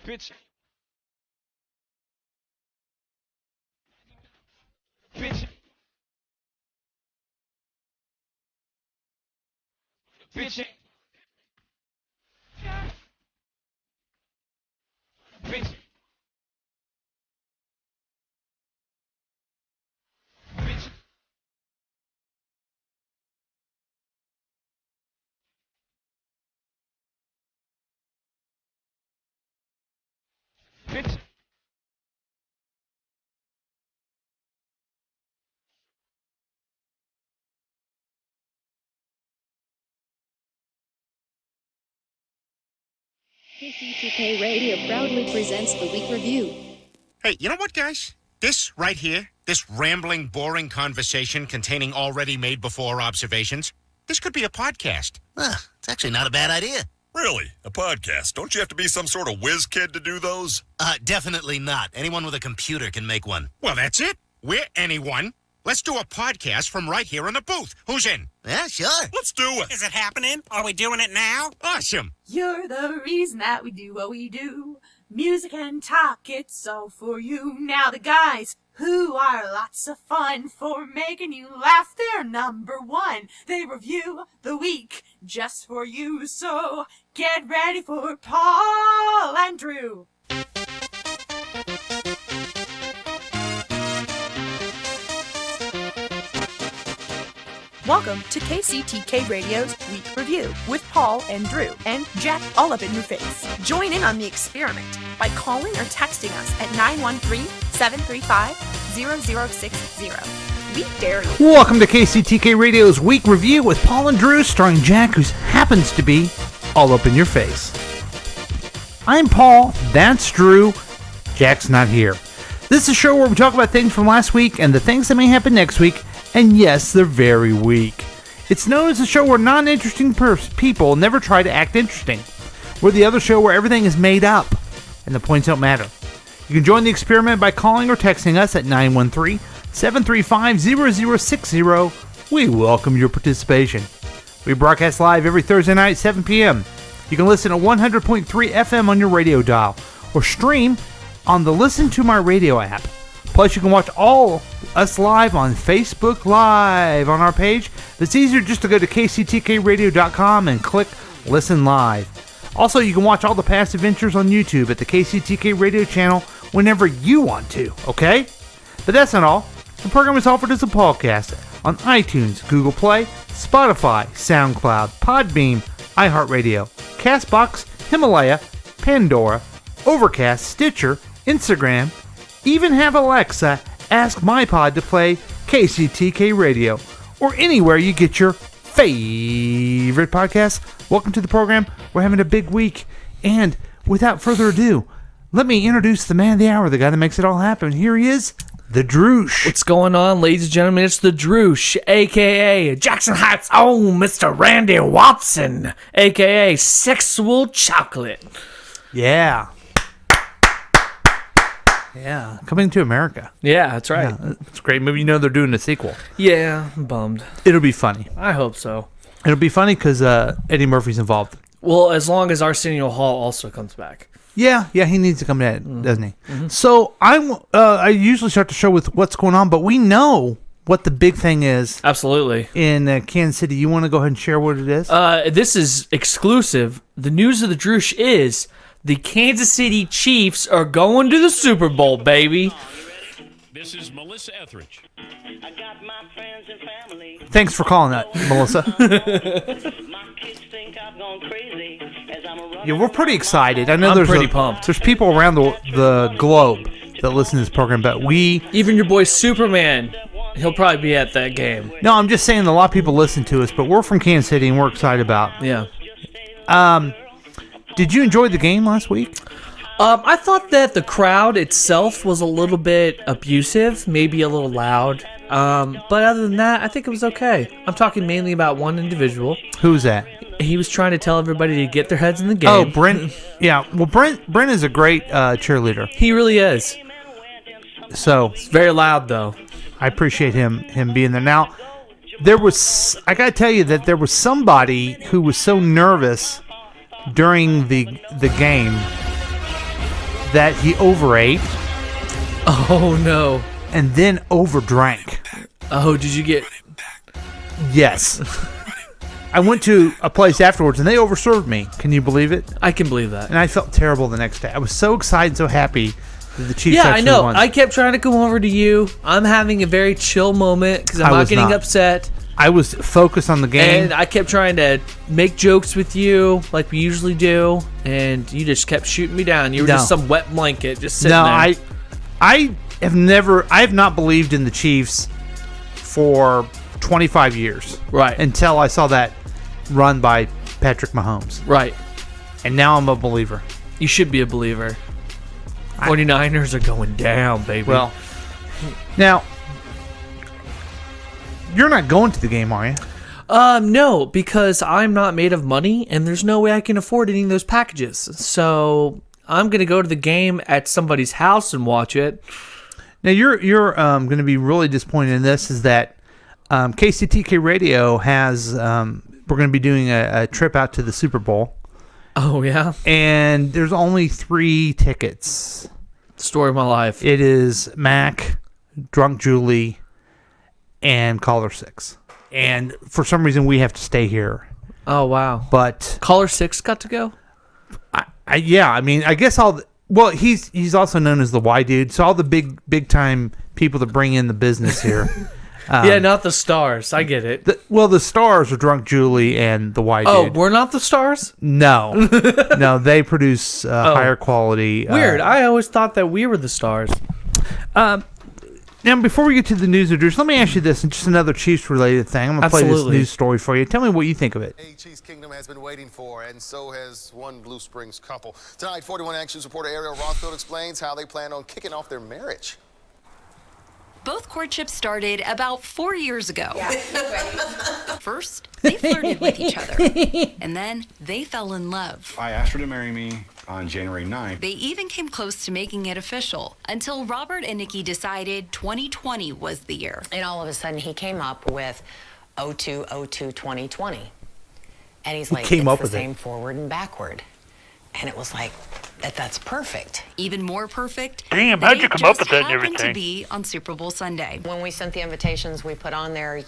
Bitch. Bitch. Bitch. Bitch. Bitch. Bitch. KCTK Radio proudly presents the Week Review. Hey, you know what, guys? This right here, this rambling, boring conversation containing already made before observations, this could be a podcast. It's actually not a bad idea. Really? A podcast? Don't you have to be some sort of whiz kid to do those? Definitely not. Anyone with a computer can make one. Well, that's it. We're anyone. Let's do a podcast from right here in the booth. Who's in? Yeah, sure. Let's do it. Is it happening? Are we doing it now? Awesome. You're the reason that we do what we do. Music and talk, it's all for you. Now the guys who are lots of fun for making you laugh, they're number one. They review the week just for you. So get ready for Paul and Drew. Welcome to KCTK Radio's Week Review with Paul and Drew and Jack all up in your face. Join in on the experiment by calling or texting us at 913-735-0060. We dare you. Welcome to KCTK Radio's Week Review with Paul and Drew, starring Jack, who happens to be all up in your face. I'm Paul, that's Drew, Jack's not here. This is a show where we talk about things from last week and the things that may happen next week. And yes, they're very weak. It's known as a show where non-interesting people never try to act interesting. We're the other show where everything is made up, and the points don't matter. You can join the experiment by calling or texting us at 913-735-0060. We welcome your participation. We broadcast live every Thursday night at 7 p.m. You can listen at 100.3 FM on your radio dial, or stream on the Listen to My Radio app. Plus, you can watch all us live on Facebook Live on our page. It's easier just to go to kctkradio.com and click Listen Live. Also, you can watch all the past adventures on YouTube at the KCTK Radio channel whenever you want to, okay? But that's not all. The program is offered as a podcast on iTunes, Google Play, Spotify, SoundCloud, Podbean, iHeartRadio, CastBox, Himalaya, Pandora, Overcast, Stitcher, Instagram. Even have Alexa ask my pod to play KCTK Radio or anywhere you get your favorite podcasts. Welcome to the program. We're having a big week. And without further ado, let me introduce the man of the hour, the guy that makes it all happen. Here he is, the Droosh. What's going on, ladies and gentlemen? It's the Droosh, a.k.a. Jackson Heights' own Mr. Randy Watson, a.k.a. Sexual Chocolate. Yeah. Yeah, Coming to America. Yeah, that's right. Yeah, it's a great movie. You know they're doing a sequel. Yeah, I'm bummed. It'll be funny. I hope so. It'll be funny because Eddie Murphy's involved. Well, as long as Arsenio Hall also comes back. Yeah, he needs to come in, doesn't he? Mm-hmm. So I usually start the show with what's going on, but we know what the big thing is. Absolutely. In Kansas City. You want to go ahead and share what it is? This is exclusive. The news of the Droosh is the Kansas City Chiefs are going to the Super Bowl, baby. This is Melissa Etheridge. I got my friends and family. Thanks for calling that, Melissa. My kids think I've gone crazy as I'm a Yeah, we're pretty excited. I know I'm pretty pumped. There's people around the globe that listen to this program, but even your boy Superman, he'll probably be at that game. No, I'm just saying a lot of people listen to us, but we're from Kansas City and we're excited about. Yeah. Did you enjoy the game last week? I thought that the crowd itself was a little bit abusive, maybe a little loud. But other than that, I think it was okay. I'm talking mainly about one individual. Who's that? He was trying to tell everybody to get their heads in the game. Oh, Brent. Yeah, well, Brent is a great cheerleader. He really is. So it's very loud, though. I appreciate him being there. Now, I got to tell you that there was somebody who was so nervous during the game that he overate Oh no. and then overdrank. Oh, did you get? Yes. I went to a place afterwards and they overserved me. Can you believe it? I can believe that. And I felt terrible the next day. I was so excited, so happy that the Chiefs Yeah, I actually know. won. I kept trying to come over to you. I'm having a very chill moment because I'm I not was getting not. upset. I was focused on the game. And I kept trying to make jokes with you like we usually do, and you just kept shooting me down. You were No. just some wet blanket just sitting No, there. I have not believed in the Chiefs for 25 years. Right. Until I saw that run by Patrick Mahomes. Right. And now I'm a believer. You should be a believer. 49ers are going down, baby. Well, now, you're not going to the game, are you? No, because I'm not made of money, and there's no way I can afford any of those packages. So I'm gonna go to the game at somebody's house and watch it. Now, you're going to be really disappointed in this, is that KCTK Radio has, we're going to be doing a trip out to the Super Bowl. Oh, yeah? And there's only 3 tickets. Story of my life. It is Mac, Drunk Julie, and Caller 6. And for some reason, we have to stay here. Oh, wow. But Caller 6 got to go? I guess well, he's also known as the Y Dude, so all the big time people that bring in the business here. Yeah, not the stars. I get it. The stars are Drunk Julie and the Y Dude. Oh, we're not the stars? No. No, they produce higher quality. Weird. I always thought that we were the stars. Now, before we get to the news of let me ask you this, and just another Chiefs-related thing. I'm going to play this news story for you. Tell me what you think of it. Chiefs Kingdom has been waiting for, and so has one Blue Springs couple. Tonight, 41 Actions reporter Ariel Rothfield explains how they plan on kicking off their marriage. Both courtships started about 4 years ago. First, they flirted with each other, and then they fell in love. I asked her to marry me on January 9th. They even came close to making it official until Robert and Nikki decided 2020 was the year. And all of a sudden, he came up with 02/02/2020. And he's like, came it's up the with same it. forward and backward. And it was like, that's perfect. Even more perfect, Damn, the how'd you date come up just with that and happened to everything? be on Super Bowl Sunday. When we sent the invitations, we put on there,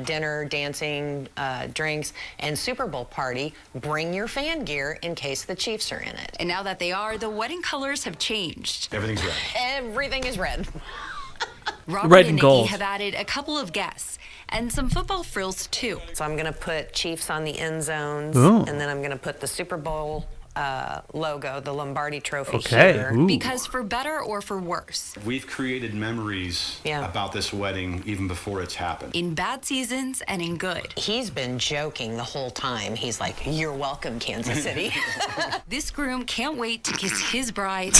dinner, dancing, drinks, and Super Bowl party. Bring your fan gear in case the Chiefs are in it. And now that they are, the wedding colors have changed. Everything's red. Everything is red. Robert Red and and Nikki gold. have added a couple of guests and some football frills too. So I'm going to put Chiefs on the end zones, Ooh. and then I'm going to put the Super Bowl logo, the Lombardi Trophy Okay. here. Ooh. Because for better or for worse, We've created memories about this wedding even before it's happened. in bad seasons and in good, He's been joking the whole time. He's like, "You're welcome, Kansas City." this groom can't wait to kiss his bride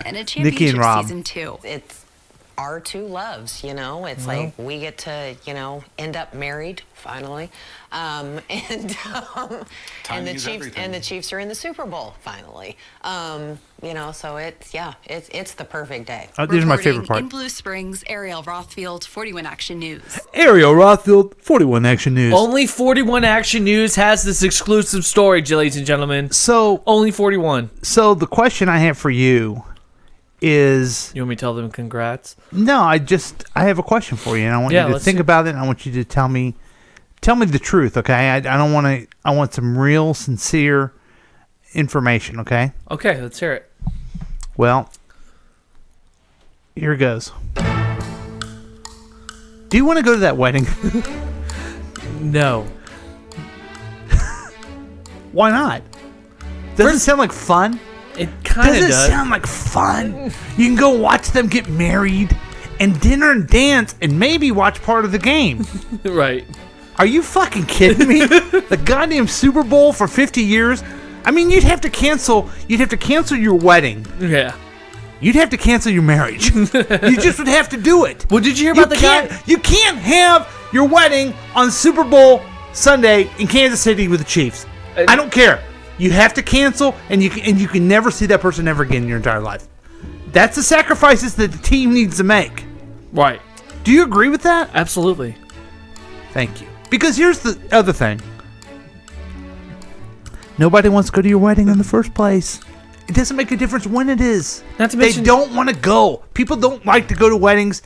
and a Nikki championship and Rob. season 2. It's our two loves, It's like we get to, end up married finally, and the Timing is Chiefs everything. and the Chiefs are in the Super Bowl finally. So it's the perfect day. These are my favorite In part. Blue Springs, Ariel Rothfield, 41 Action News. Ariel Rothfield, 41 Action News. Only 41 Action News has this exclusive story, ladies and gentlemen. So Only 41. So the question I have for you is... You want me to tell them congrats? No, I have a question for you, and I want you to let's think see. about it, and I want you to tell me the truth, okay? I don't want to... I want some real, sincere information, okay? Okay, let's hear it. Well, here goes. Do you want to go to that wedding? No. Why not? Doesn't it sound like fun? It kind of Doesn't does. it sound like fun? You can go watch them get married and dinner and dance and maybe watch part of the game. Right. Are you fucking kidding me? The goddamn Super Bowl for 50 years? I mean, you'd have to cancel your wedding. Yeah. You'd have to cancel your marriage. You just would have to do it. Well, did you hear about the guy? You can't have your wedding on Super Bowl Sunday in Kansas City with the Chiefs. I don't care. You have to cancel, and you can never see that person ever again in your entire life. That's the sacrifices that the team needs to make. Right. Do you agree with that? Absolutely. Thank you. Because here's the other thing. Nobody wants to go to your wedding in the first place. It doesn't make a difference when it is. Not to mention, they don't want to go. People don't like to go to weddings.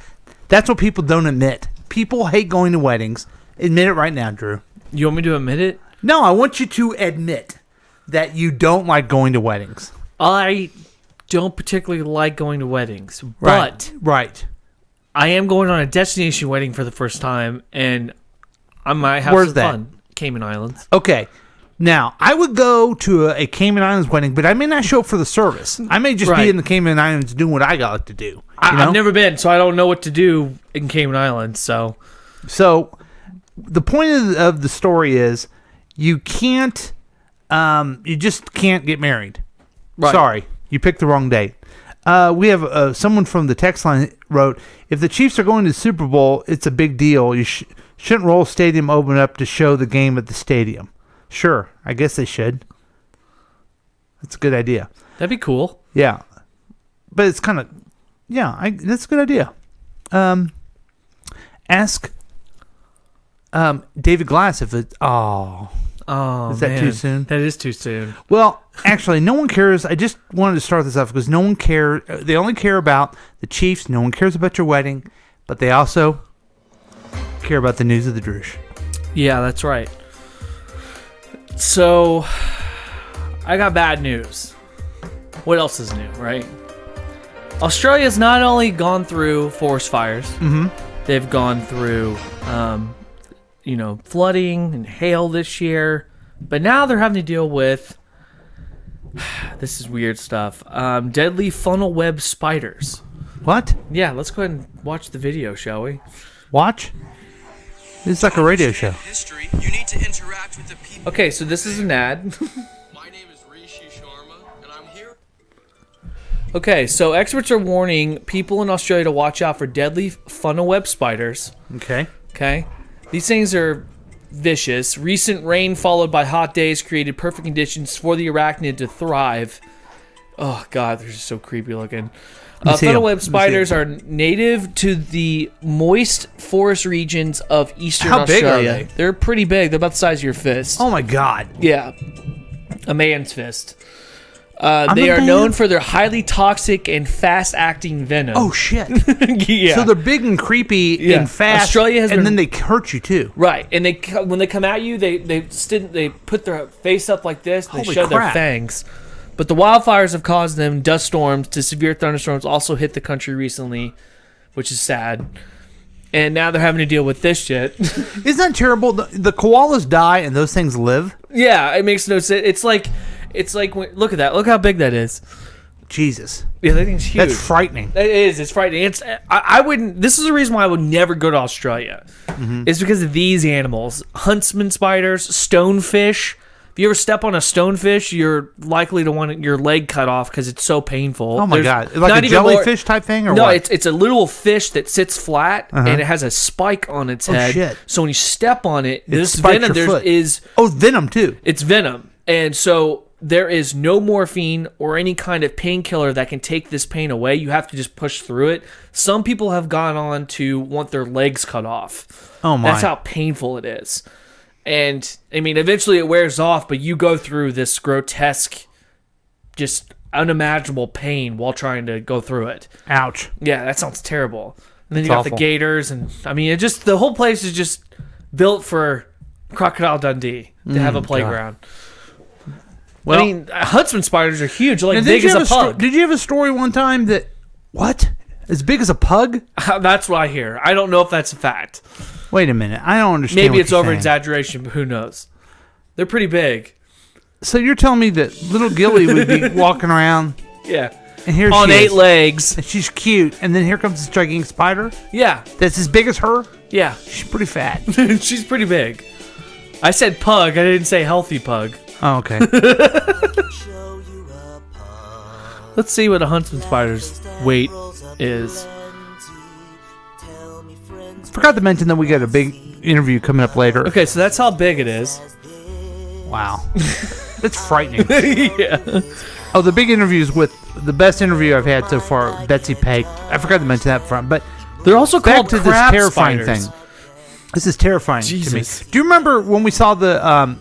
That's what people don't admit. People hate going to weddings. Admit it right now, Drew. You want me to admit it? No, I want you to admit that you don't like going to weddings. I don't particularly like going to weddings, Right. but Right. I am going on a destination wedding for the first time, and I might have Where's some that? fun. Cayman Islands. Okay. Now, I would go to a Cayman Islands wedding, but I may not show up for the service. I may just be in the Cayman Islands doing what I got to do. You know? I've never been, so I don't know what to do in Cayman Islands. So the point of the story is you can't, you just can't get married. Right. Sorry, you picked the wrong date. We have someone from the text line wrote, if the Chiefs are going to the Super Bowl, it's a big deal. You shouldn't roll stadium open up to show the game at the stadium. Sure, I guess they should. That's a good idea. That'd be cool. Yeah. But it's kind of, that's a good idea. Ask David Glass if it, is that too soon? That is too soon. Well, actually, no one cares. I just wanted to start this off because no one cares. They only care about the Chiefs. No one cares about your wedding, but they also care about the news of the Droosh. Yeah, that's right. So, I got bad news. What else is new, right? Australia's not only gone through forest fires, they've gone through, flooding and hail this year, but now they're having to deal with, this is weird stuff, deadly funnel web spiders. What? Yeah, let's go ahead and watch the video, shall we? Watch? It's like a radio show. History, you need to interact with the people. Okay, so this is an ad. My name is Rishi Sharma, and I'm here. Okay, so experts are warning people in Australia to watch out for deadly funnel web spiders. Okay. Okay. These things are vicious. Recent rain followed by hot days created perfect conditions for the arachnid to thrive. Oh, God, they're just so creepy looking. Funnel web spiders are native to the moist forest regions of eastern Australia. How big are they? They're pretty big. They're about the size of your fist. Oh, my God. Yeah. A man's fist. They are known for their highly toxic and fast-acting venom. Oh, shit. Yeah. So they're big and creepy and fast, Australia has then they hurt you, too. Right. And when they come at you, they put their face up like this. They Holy show their crap. fangs. But the wildfires have caused them dust storms to severe thunderstorms also hit the country recently, which is sad. And now they're having to deal with this shit. Isn't that terrible? The koalas die and those things live? Yeah, it makes no sense. It's like look at that. Look how big that is. Jesus. Yeah, that thing's huge. That's frightening. It is. It's frightening. I wouldn't. This is the reason why I would never go to Australia. It's because of these animals: huntsman spiders, stonefish. If you ever step on a stonefish, you're likely to want your leg cut off because it's so painful. Oh my God! Like a jellyfish type thing, or no? what? It's a little fish that sits flat and it has a spike on its head. Shit. So when you step on it, there's spikes venom. your foot. Is venom too. It's venom, and so there is no morphine or any kind of painkiller that can take this pain away. You have to just push through it. Some people have gone on to want their legs cut off. Oh my! That's how painful it is. And, I mean, eventually it wears off, but you go through this grotesque, just unimaginable pain while trying to go through it. Ouch. Yeah, that sounds terrible. And then It's you got awful. the gators, and, I mean, the whole place is just built for Crocodile Dundee to have a playground. Well, I mean, huntsman spiders are huge, like now, big as a pug. Did you have a story one time that, what? As big as a pug? That's what I hear. I don't know if that's a fact. Wait a minute. I don't understand. Maybe what it's you're over saying. exaggeration, but who knows? They're pretty big. So you're telling me that little Gilly would be walking around? Yeah. And here on she 8 is. legs. And she's cute. And then here comes this gigantic spider? Yeah. That's as big as her? Yeah. She's pretty fat. She's pretty big. I said pug. I didn't say healthy pug. Oh, okay. Let's see what a huntsman spider's weight is. Forgot to mention that we got a big interview coming up later. Okay, so that's how big it is. Wow. That's frightening. Yeah. Oh, the big interview is with the best interview I've had so far, Betsy Pake. I forgot to mention that front, but they're also back called to this crab terrifying spiders. thing. This is terrifying Jesus. to me. Do you remember when we saw the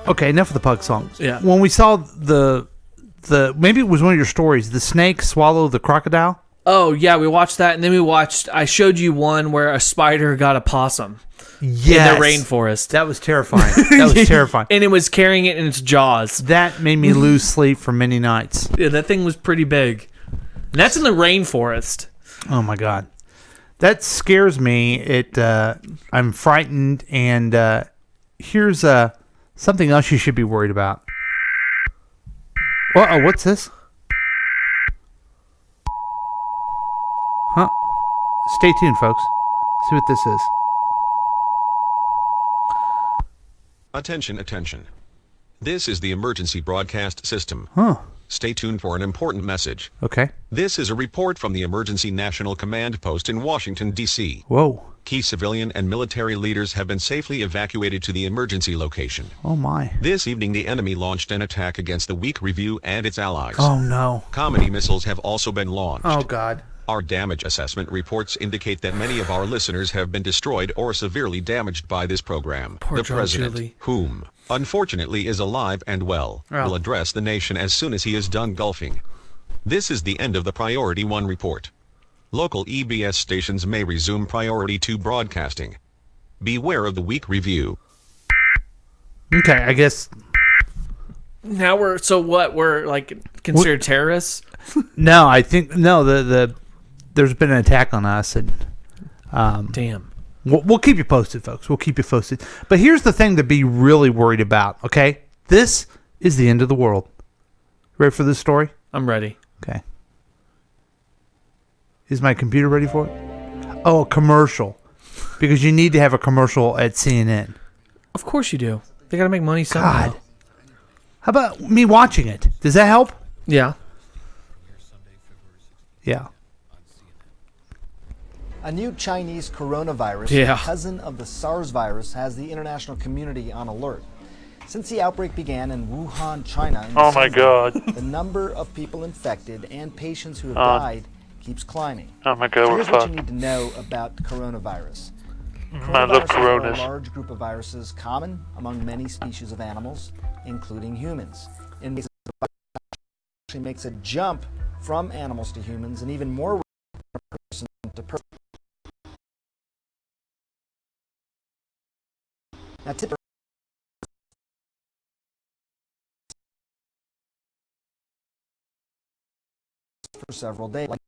Okay, enough of the pug song. Yeah. When we saw the maybe it was one of your stories, the snake swallow the crocodile. Oh yeah, we watched that, and then I showed you one where a spider got a possum. Yes. In the rainforest. That was terrifying. That was terrifying. And it was carrying it in its jaws. That made me lose sleep for many nights. Yeah, that thing was pretty big. And that's in the rainforest. Oh my god, that scares me. I'm frightened, and here's something else you should be worried about. Oh, what's this? Huh? Stay tuned, folks. See what this is. Attention, attention. This is the emergency broadcast system. Huh. Stay tuned for an important message. Okay. This is a report from the Emergency National Command Post in Washington, D.C. Whoa. Key civilian and military leaders have been safely evacuated to the emergency location. Oh my. This evening the enemy launched an attack against the Weak Review and its allies. Oh no. Comedy missiles have also been launched. Oh god. Our damage assessment reports indicate that many of our listeners have been destroyed or severely damaged by this program. Poor the John president, Julie. whom, unfortunately, is alive and well, Oh. will address the nation as soon as he is done golfing. This is the end of the Priority 1 report. Local EBS stations may resume Priority 2 broadcasting. Beware of the Weak Review. Okay, I guess. Now we're like considered terrorists? No, I think no. There's been an attack on us, and damn. We'll keep you posted, folks. We'll keep you posted. But here's the thing to be really worried about. Okay, this is the end of the world. Ready for this story? I'm ready. Okay. Is my computer ready for it? Oh, a commercial. Because you need to have a commercial at CNN. Of course you do. They got to make money somehow. God. How about me watching it? Does that help? Yeah. Yeah. A new Chinese coronavirus, Yeah. a cousin of the SARS virus, has the international community on alert. Since the outbreak began in Wuhan, China, in Oh my December, God. the number of people infected and patients who have Oh. died keeps climbing. Oh my God, So we're here's what you fucked. need to know about coronavirus. I love Coronaviruses are coronas. a large group of viruses common among many species of animals, including humans. In cases of virus, actually makes a jump from animals to humans, and even more rare from person to person. Now, typically, for several days, like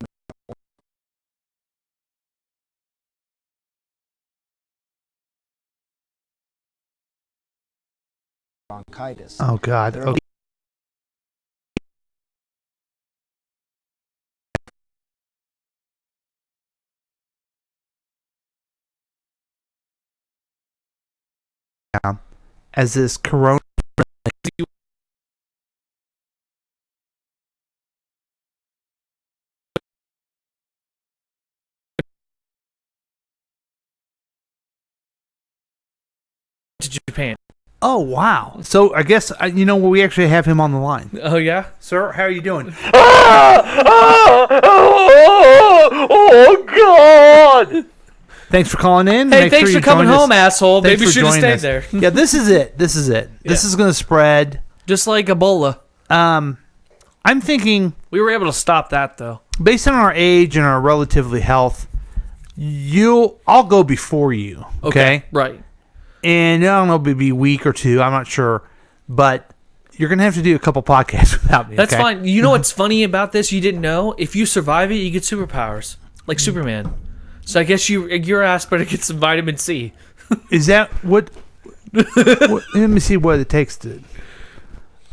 bronchitis. Oh God. There are Okay. As this corona. To Japan. Oh wow! So I guess we actually have him on the line. Oh yeah, sir. How are you doing? Oh God! Thanks for calling in. Hey, Make thanks sure for you coming join us. home, asshole. Thanks Maybe you for should have joining stayed us. there. Yeah, this is it. This is it. This is going to spread. Just like Ebola. I'm thinking we were able to stop that though. Based on our age and our relatively health, I'll go before you. Okay. Right. And I don't know, maybe a week or two. I'm not sure, but you're gonna have to do a couple podcasts without me. That's okay? fine. You know what's funny about this? You didn't know. If you survive it, you get superpowers, like Superman. So I guess your ass better get some vitamin C. Is that what? Let me see what it takes to.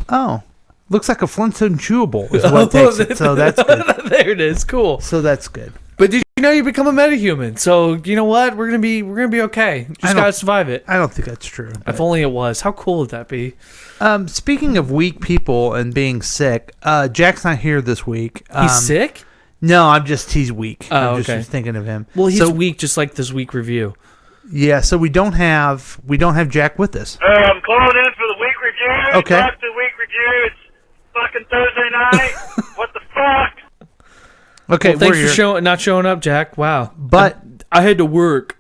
Oh, looks like a Flintstone chewable is what takes it. So that's good. There it is. Cool. So that's good. But did you know you become a metahuman? So you know what? We're gonna be okay. Just gotta survive it. I don't think that's true. If only it was. How cool would that be? Speaking of weak people and being sick, Jack's not here this week. He's sick? No, he's weak. Oh, I'm okay. just thinking of him. Well, he's weak, just like this week review. Yeah, so we don't have Jack with us. I'm calling in for the week review. Okay. Talk to week review. It's fucking Thursday night. What the fuck? Okay, well, thanks for not showing up, Jack. Wow. But I had to work.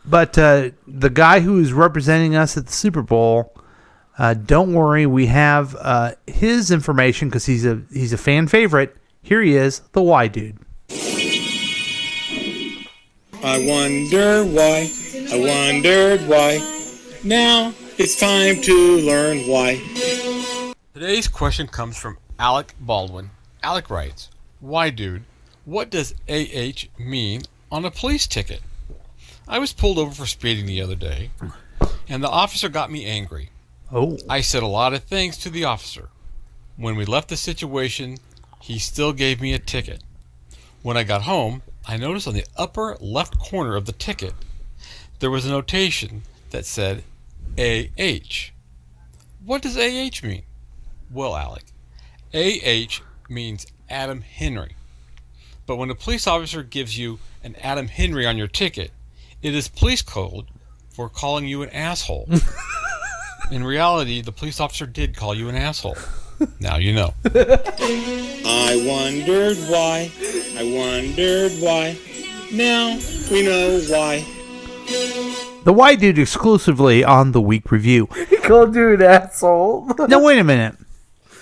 But the guy who is representing us at the Super Bowl Don't worry, we have his information because he's a fan favorite. Here he is, the Why Dude. I wondered why. Now it's time to learn why. Today's question comes from Alec Baldwin. Alec writes, "Why, dude, what does AH mean on a police ticket? I was pulled over for speeding the other day, and the officer got me angry. Oh. I said a lot of things to the officer. When we left the situation, he still gave me a ticket. When I got home, I noticed on the upper left corner of the ticket, there was a notation that said AH. What does AH mean?" Well, Alec, AH means Adam Henry. But when a police officer gives you an Adam Henry on your ticket, it is police code for calling you an asshole. In reality, the police officer did call you an asshole. Now you know. I wondered why. Now we know why. The Why Dude exclusively on the Week Review. You called you an asshole. Now, wait a minute.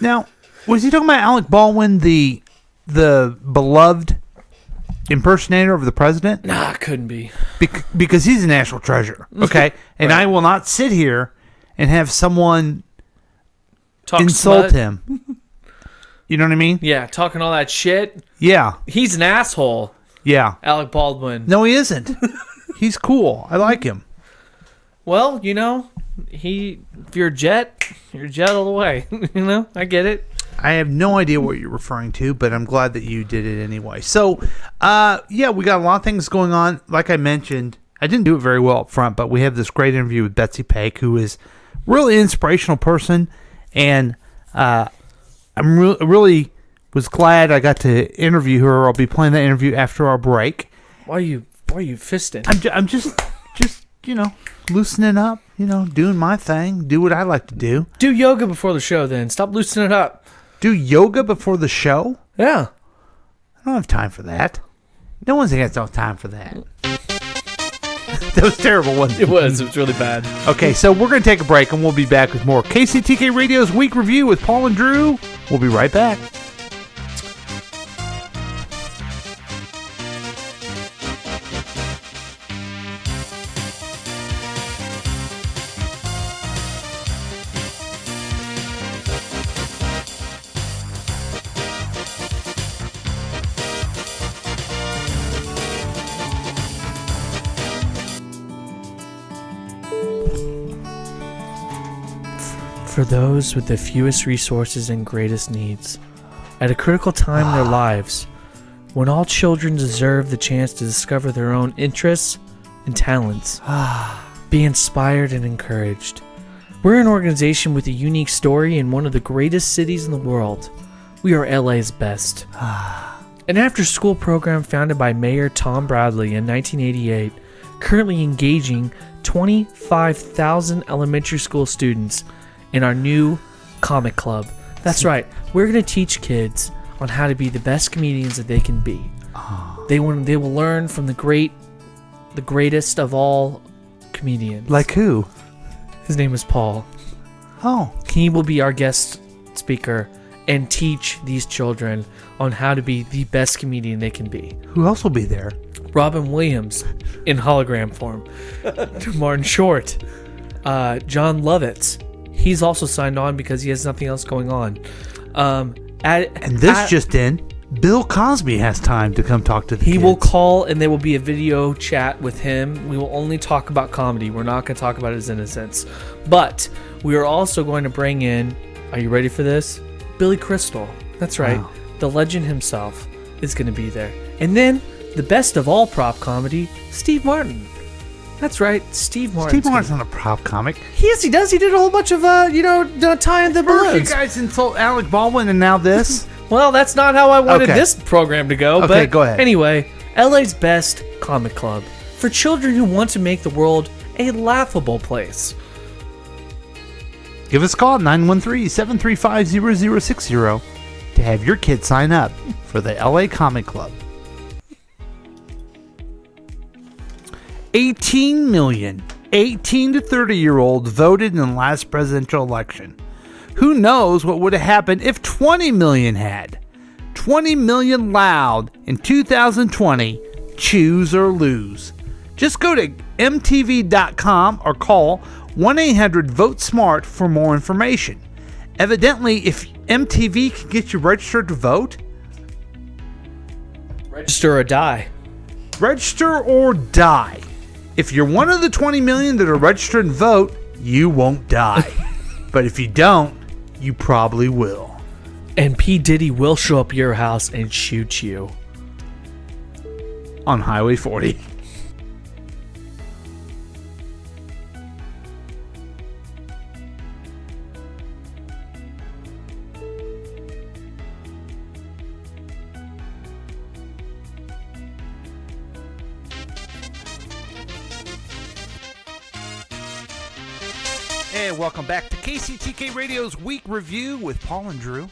Now, was he talking about Alec Baldwin, the beloved impersonator of the president? Nah, couldn't be. Because he's a national treasure, okay? And Right. I will not sit here and have someone Talk insult smut. him. You know what I mean? Yeah, talking all that shit. Yeah. He's an asshole. Yeah. Alec Baldwin. No, he isn't. He's cool. I like him. Well, you know, if you're a jet all the way. You know, I get it. I have no idea what you're referring to, but I'm glad that you did it anyway. So, yeah, we got a lot of things going on. Like I mentioned, I didn't do it very well up front, but we have this great interview with Betsy Pake, who is really an inspirational person, and I'm really was glad I got to interview her. I'll be playing that interview after our break. Why are you fisting? I'm just loosening up, doing my thing, do what I like to do. Do yoga before the show then. Stop loosening it up. Do yoga before the show? Yeah. I don't have time for that. No one's got no time for that. That was terrible, wasn't it? It was really bad. Okay, so we're going to take a break and we'll be back with more KCTK Radio's Week Review with Paul and Drew. We'll be right back. For those with the fewest resources and greatest needs, at a critical time in their lives, when all children deserve the chance to discover their own interests and talents, be inspired and encouraged. We're an organization with a unique story in one of the greatest cities in the world. We are LA's best. An after-school program founded by Mayor Tom Bradley in 1988, currently engaging 25,000 elementary school students in our new comic club. That's right. We're going to teach kids on how to be the best comedians that they can be. They will learn from the greatest of all comedians. Like who? His name is Paul. Oh. He will be our guest speaker and teach these children on how to be the best comedian they can be. Who else will be there? Robin Williams in hologram form. Martin Short. John Lovitz. He's also signed on because he has nothing else going on. Just in, Bill Cosby has time to come talk to the kids. He will call and there will be a video chat with him. We will only talk about comedy. We're not going to talk about his innocence. But we are also going to bring in, are you ready for this? Billy Crystal. That's right. Wow. The legend himself is going to be there. And then, the best of all prop comedy, Steve Martin. That's right, Steve Martin. Steve Martin's not a prop comic. Yes, he does. He did a whole bunch of, tying the balloons. First you guys insult Alec Baldwin and now this? Well, that's not how I wanted this program to go. Okay, but go ahead. Anyway, LA's best comic club for children who want to make the world a laughable place. Give us a call at 913-735-0060 to have your kids sign up for the LA Comic Club. 18 million 18 to 30-year-olds voted in the last presidential election. Who knows what would have happened if 20 million had? 20 million loud in 2020. Choose or lose. Just go to mtv.com or call 1-800-VOTE-SMART for more information. Evidently, if MTV can get you registered to vote, register or die. Register or die. If you're one of the 20 million that are registered and vote, you won't die. But if you don't, you probably will. And P. Diddy will show up at your house and shoot you. On Highway 40. Hey, welcome back to KCTK Radio's Week Review with Paul and Drew.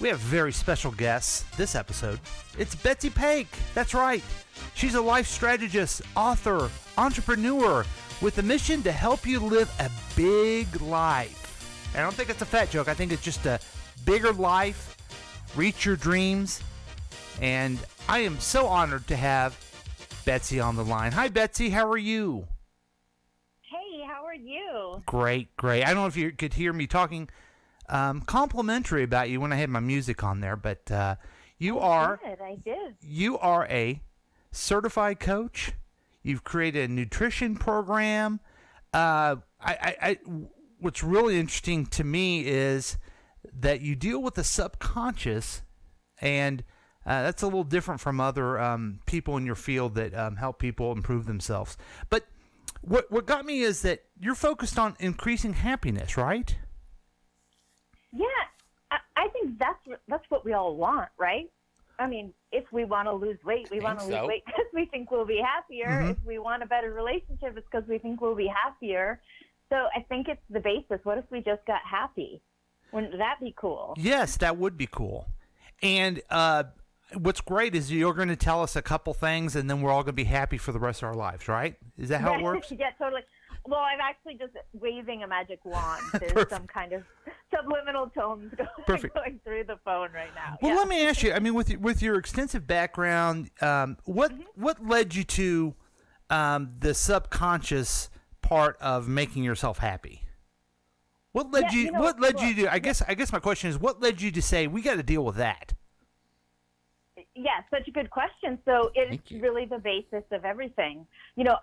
We have very special guests this episode. It's Betsy Pake. That's right. She's a life strategist, author, entrepreneur with a mission to help you live a big life. I don't think it's a fat joke. I think it's just a bigger life, reach your dreams. And I am so honored to have Betsy on the line. Hi, Betsy. How are you? Hey, how are you? Great. I don't know if you could hear me talking complimentary about you when I had my music on there, but you are good. I did. You are a certified coach. You've created a nutrition program. What's really interesting to me is that you deal with the subconscious, and that's a little different from other people in your field that help people improve themselves. But what got me is that you're focused on increasing happiness, right? Yeah, I think that's what we all want, right? I mean, if we want to lose weight, we want to lose weight because we think we'll be happier. Mm-hmm. If we want a better relationship, it's because we think we'll be happier. So I think it's the basis. What if we just got happy? Wouldn't that be cool? Yes, that would be cool. And what's great is you're going to tell us a couple things, and then we're all going to be happy for the rest of our lives, right? Is that how it works? Yeah, totally. Well, I'm actually just waving a magic wand. There's some kind of subliminal tones going through the phone right now. Well, let me ask you. I mean, with your extensive background, what led you to the subconscious part of making yourself happy? What led you? What led you to? I guess my question is, what led you to say we got to deal with that? Yeah, such a good question. So it's really the basis of everything. You know,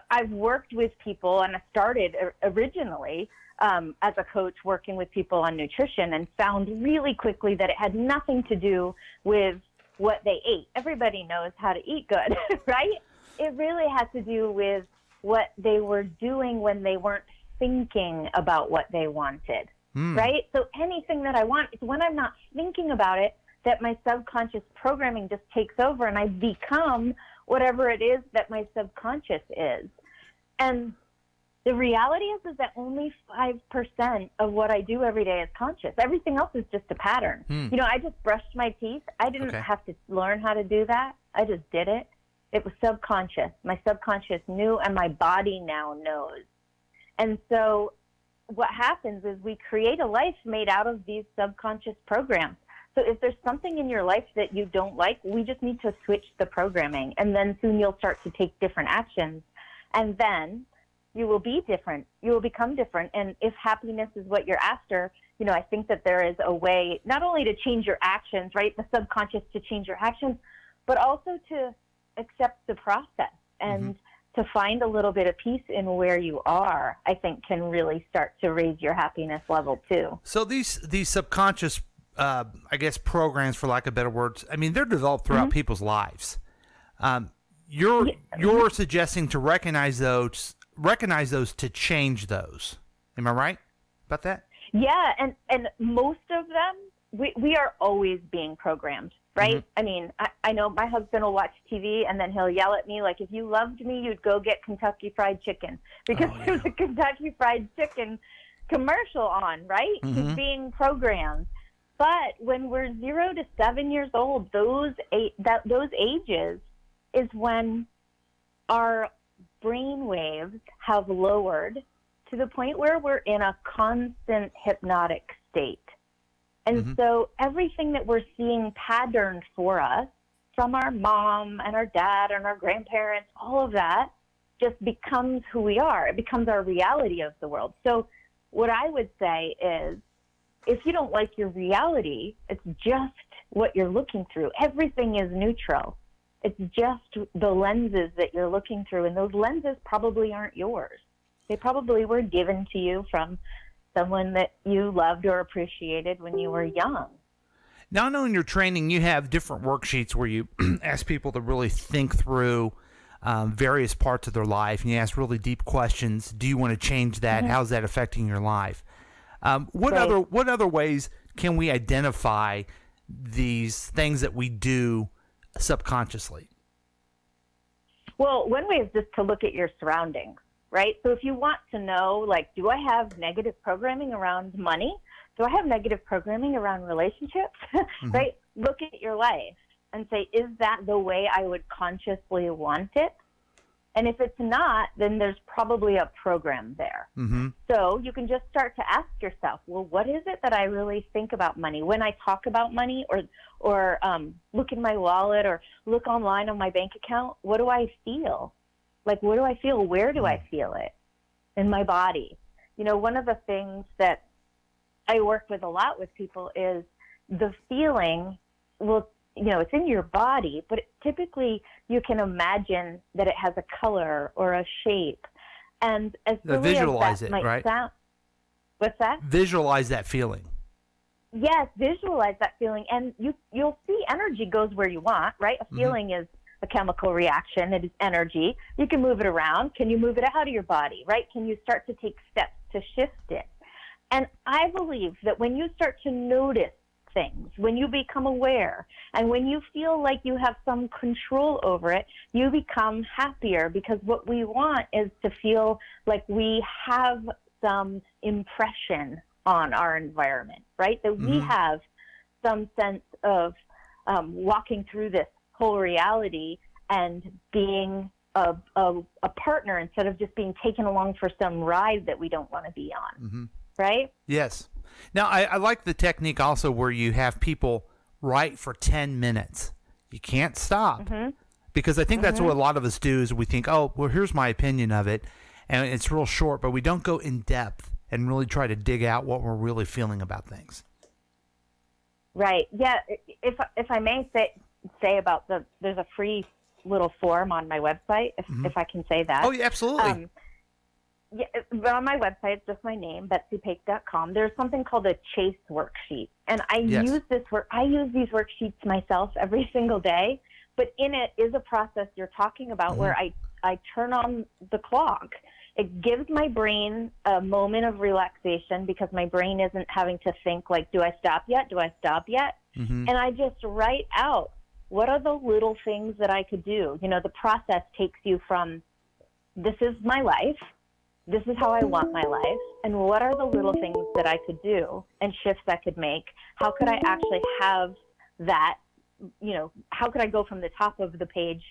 I've worked with people, and I started originally as a coach working with people on nutrition, and found really quickly that it had nothing to do with what they ate. Everybody knows how to eat good, right? It really has to do with what they were doing when they weren't thinking about what they wanted, right? So anything that I want, it's when I'm not thinking about it that my subconscious programming just takes over, and I become whatever it is that my subconscious is. And the reality is that only 5% of what I do every day is conscious. Everything else is just a pattern. You know, I just brushed my teeth. I didn't have to learn how to do that. I just did it. It was subconscious. My subconscious knew, and my body now knows. And so what happens is we create a life made out of these subconscious programs. So if there's something in your life that you don't like, we just need to switch the programming, and then soon you'll start to take different actions, and then you will be different. You will become different. And if happiness is what you're after, you know, I think that there is a way not only to change your actions, right, the subconscious to change your actions, but also to accept the process and to find a little bit of peace in where you are, I think can really start to raise your happiness level too. So these subconscious I guess programs, for lack of better words, I mean, they're developed throughout people's lives. You're suggesting to recognize those to change those. Am I right about that? Yeah, and most of them, we are always being programmed, right? I mean, I know my husband will watch TV, and then he'll yell at me like, if you loved me, you'd go get Kentucky Fried Chicken, because there's a Kentucky Fried Chicken commercial on, right? He's being programmed. But when we're 0 to 7 years old, those ages is when our brain waves have lowered to the point where we're in a constant hypnotic state. And so everything that we're seeing patterned for us from our mom and our dad and our grandparents, all of that just becomes who we are. It becomes our reality of the world. So what I would say is, if you don't like your reality, it's just what you're looking through. Everything is neutral. It's just the lenses that you're looking through, and those lenses probably aren't yours. They probably were given to you from someone that you loved or appreciated when you were young. Now, I know in your training you have different worksheets where you ask people to really think through various parts of their life, and you ask really deep questions. Do you want to change that? How's that affecting your life? What other ways can we identify these things that we do subconsciously? Well, one way is just to look at your surroundings, right? So if you want to know, like, do I have negative programming around money? Do I have negative programming around relationships? Right? Look at your life and say, is that the way I would consciously want it? And if it's not, then there's probably a program there. So you can just start to ask yourself, well, what is it that I really think about money? When I talk about money or look in my wallet or look online on my bank account, what do I feel? Like, what do I feel? Where do I feel it? In my body. You know, one of the things that I work with a lot with people is the feeling will, you know, it's in your body, but typically you can imagine that it has a color or a shape. And as silly visualize as that it, might right? sound, what's that? Visualize that feeling. Yes, visualize that feeling, and you'll see energy goes where you want, right? A feeling is a chemical reaction. It is energy. You can move it around. Can you move it out of your body, right? Can you start to take steps to shift it? And I believe that when you start to notice things, when you become aware, and when you feel like you have some control over it, you become happier, because what we want is to feel like we have some impression on our environment, right? That we have some sense of walking through this whole reality and being a partner instead of just being taken along for some ride that we don't want to be on, right? Yes. Now, I like the technique also where you have people write for 10 minutes. You can't stop. Because I think that's what a lot of us do is we think, oh, well, here's my opinion of it. And it's real short, but we don't go in depth and really try to dig out what we're really feeling about things. Right. Yeah. If I may say about there's a free little form on my website, if I can say that. Oh, yeah, absolutely. Yeah, but on my website, it's just my name, betsypake.com. There's something called a chase worksheet, and I use these worksheets myself every single day. But in it is a process you're talking about where I turn on the clock. It gives my brain a moment of relaxation because my brain isn't having to think like, do I stop yet? Do I stop yet? And I just write out, what are the little things that I could do? You know, the process takes you from, this is my life. This is how I want my life, and what are the little things that I could do and shifts I could make? How could I actually have that, you know, how could I go from the top of the page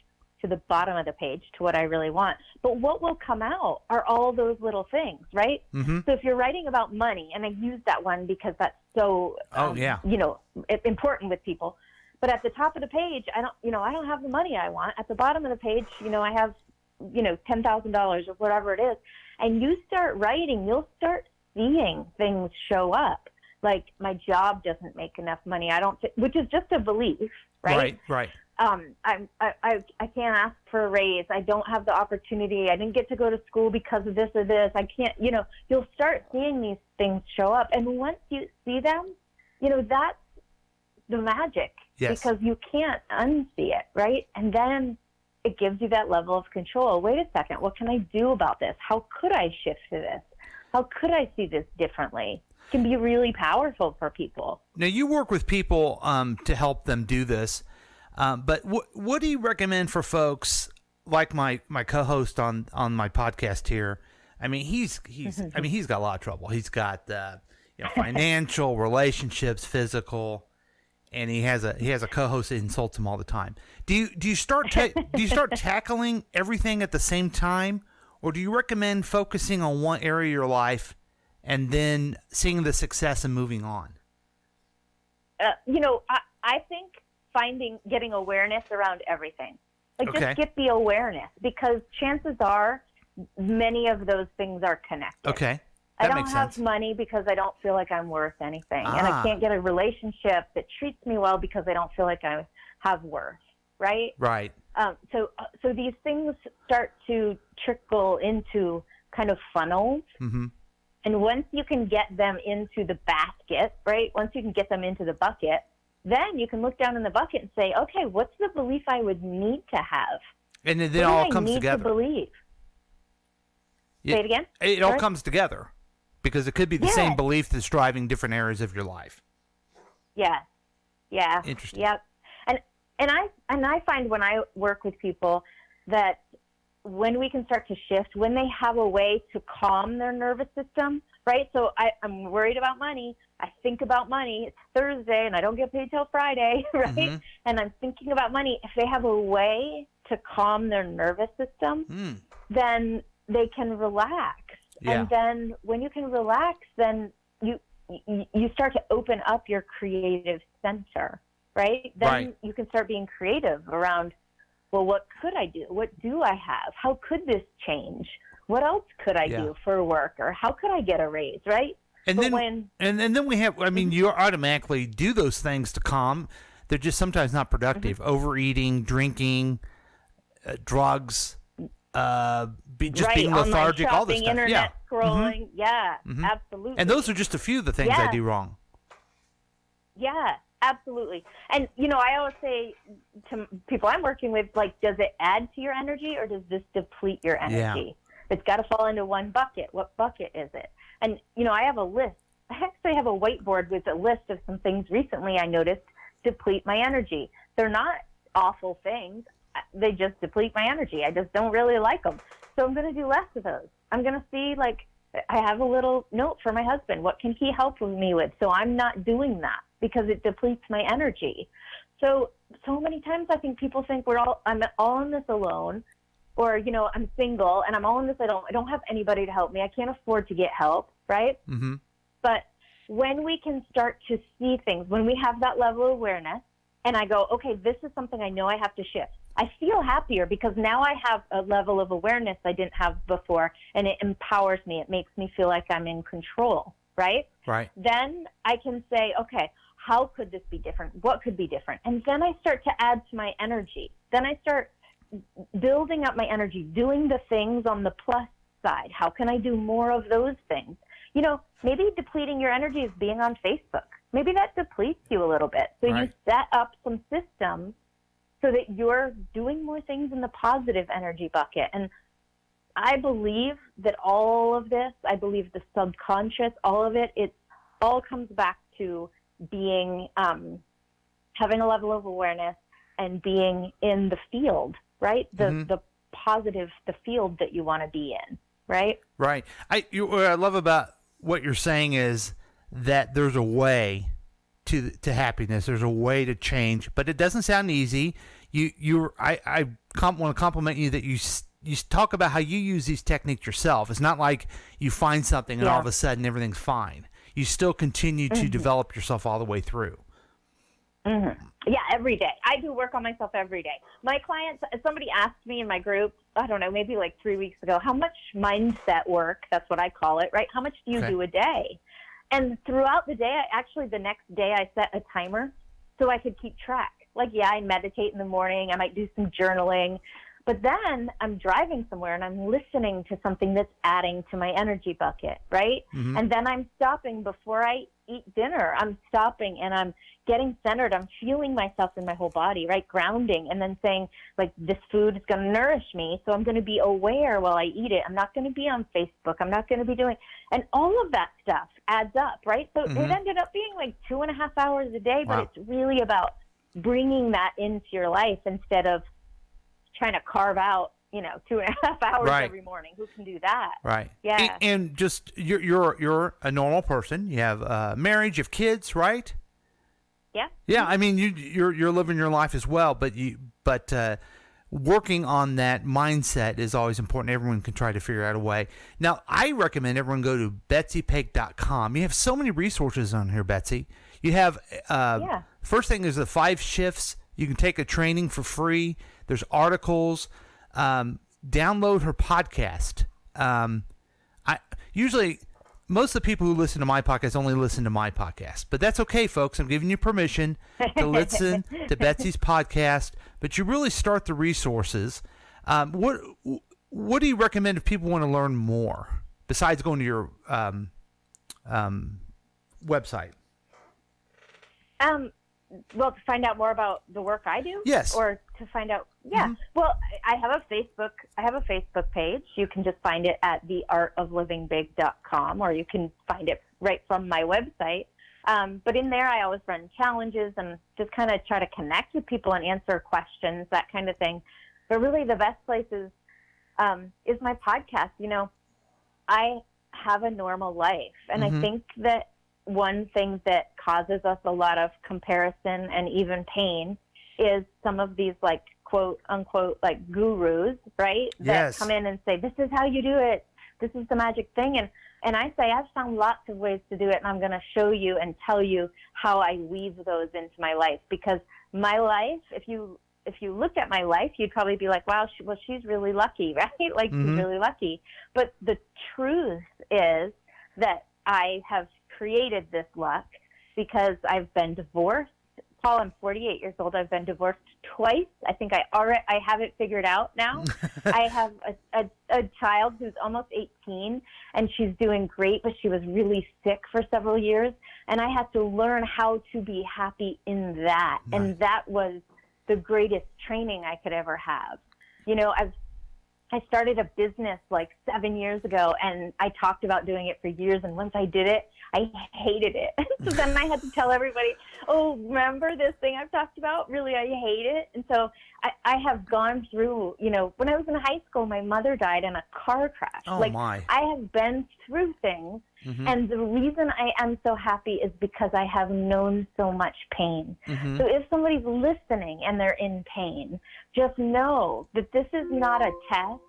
to the bottom of the page to what I really want? But what will come out are all those little things, right? So if you're writing about money, and I use that one because that's so, you know, important with people. But at the top of the page, I don't have the money I want. At the bottom of the page, you know, I have, you know, $10,000 or whatever it is. And you start writing, you'll start seeing things show up. Like, my job doesn't make enough money. Which is just a belief, right? Right. I can't ask for a raise. I don't have the opportunity. I didn't get to go to school because of this or this. I can't, you know, you'll start seeing these things show up. And once you see them, you know, that's the magic. Yes. Because you can't unsee it, right? And then it gives you that level of control. Wait a second, what can I do about this? How could I shift to this? How could I see this differently? It can be really powerful for people. Now, you work with people to help them do this, but what do you recommend for folks like my co-host on my podcast here? I mean, he's got a lot of trouble. He's got financial, relationships, physical, and he has a co-host that insults him all the time. Do you start tackling everything at the same time, or do you recommend focusing on one area of your life and then seeing the success and moving on? I think getting awareness around everything. Like, Okay. just get the awareness, because chances are many of those things are connected. Okay. I That don't makes have sense. money because I don't feel like I'm worth anything. And I Ah. can't get a relationship that treats me well because I don't feel like I have worth, right? Right. So these things start to trickle into kind of funnels. Mm-hmm. And once you can get them into the basket, right? Once you can get them into the bucket, then you can look down in the bucket and say, okay, what's the belief I would need to have? And then What do all I comes need together. to believe? Say it again? It all Sorry? comes together because it could be the Yeah. same belief that's driving different areas of your life. Yeah. Yeah. Interesting. Yep. And I find when I work with people that when we can start to shift, when they have a way to calm their nervous system, right? So I'm worried about money. I think about money. It's Thursday and I don't get paid till Friday, right? Mm-hmm. And I'm thinking about money. If they have a way to calm their nervous system, then they can relax. Yeah. And then when you can relax, then you start to open up your creative center, right? Then Right. you can start being creative around, well, what could I do? What do I have? How could this change? What else could I Yeah. do for work? Or how could I get a raise, right? And But then when, and then we have. I mean, you automatically do those things to calm. They're just sometimes not productive. Overeating, drinking, drugs, right, being online lethargic, all this shopping, stuff. internet Yeah. scrolling, yeah, Mhm. absolutely. And those are just a few of the things I Yeah. do wrong. Yeah, absolutely. And, I always say to people I'm working with, like, does it add to your energy or does this deplete your energy? It's got to fall into one bucket. What bucket is it? And, I have a list. I actually have a whiteboard with a list of some things recently I noticed deplete my energy. They're not awful things. They just deplete my energy. I just don't really like them. So I'm going to do less of those. I'm going to see, like, I have a little note for my husband. What can he help me with? So I'm not doing that because it depletes my energy. So many times I think people think I'm all in this alone, or, I'm single and I'm all in this. I don't have anybody to help me. I can't afford to get help, right? Mm-hmm. But when we can start to see things, when we have that level of awareness, and I go, okay, this is something I know I have to shift, I feel happier because now I have a level of awareness I didn't have before, and it empowers me. It makes me feel like I'm in control, right? Right. Then I can say, okay, how could this be different? What could be different? And then I start to add to my energy. Then I start building up my energy, doing the things on the plus side. How can I do more of those things? Maybe depleting your energy is being on Facebook. Maybe that depletes you a little bit. So you Right. set up some systems so that you're doing more things in the positive energy bucket. And I believe that all of this, I believe the subconscious, all of it, it all comes back to being, having a level of awareness and being in the field, right? The positive, the field that you want to be in, right? Right. What I love about what you're saying is that there's a way to happiness. There's a way to change, but it doesn't sound easy. I want to compliment you that you talk about how you use these techniques yourself. It's not like you find something and all of a sudden everything's fine. You still continue to develop yourself all the way through. Mm-hmm. Yeah, every day. I do work on myself every day. My clients, somebody asked me in my group, I don't know, maybe like 3 weeks ago, how much mindset work, that's what I call it, right? How much do you do a day? And throughout the day, the next day I set a timer so I could keep track. Like, I meditate in the morning. I might do some journaling. But then I'm driving somewhere and I'm listening to something that's adding to my energy bucket, right? Mhm. And then I'm stopping before I eat dinner. I'm stopping and I'm getting centered. I'm feeling myself in my whole body, right? Grounding, and then saying, like, this food is going to nourish me, so I'm going to be aware while I eat it. I'm not going to be on Facebook. I'm not going to be doing, and all of that stuff adds up, right? So it ended up being like 2.5 hours a day, but Wow. it's really about bringing that into your life instead of trying to carve out, 2.5 hours Right. every morning. Who can do that? Right. Yeah. And just you're a normal person. You have marriage, you have kids, right? Yeah. Yeah, I mean you're living your life as well, but working on that mindset is always important. Everyone can try to figure out a way. Now, I recommend everyone go to betsypake.com. You have so many resources on here, Betsy. You have first thing is the 5 shifts. You can take a training for free. There's articles. Download her podcast. Most of the people who listen to my podcast only listen to my podcast, but that's okay, folks. I'm giving you permission to listen to Betsy's podcast, but you really start the resources. What do you recommend if people want to learn more besides going to your website? Well, to find out more about the work I do? Yes. Or to find out, Well, I have a Facebook page. You can just find it at theartoflivingbig.com, or you can find it right from my website. But in there, I always run challenges and just kind of try to connect with people and answer questions, that kind of thing. But really, the best place is my podcast. You know, I have a normal life, and I think that one thing that causes us a lot of comparison and even pain is some of these, like, quote unquote, like, gurus, right? That come in and say, this is how you do it. This is the magic thing. And I say, I've found lots of ways to do it, and I'm going to show you and tell you how I weave those into my life. Because my life, if you looked at my life, you'd probably be like, wow, she's really lucky, right? Like, she's really lucky. But the truth is that I have created this luck because I've been divorced. Paul, I'm 48 years old. I've been divorced twice. I think I have it figured out now. I have a child who's almost 18, and she's doing great, but she was really sick for several years, and I had to learn how to be happy in that. Nice. And that was the greatest training I could ever have. You know, I started a business like 7 years ago, and I talked about doing it for years, and once I did it, I hated it. So then I had to tell everybody, oh, remember this thing I've talked about? Really, I hate it. And so I have gone through, you know, when I was in high school, my mother died in a car crash. Oh, like, my. I have been through things, and the reason I am so happy is because I have known so much pain. So if somebody's listening and they're in pain, just know that this is not a test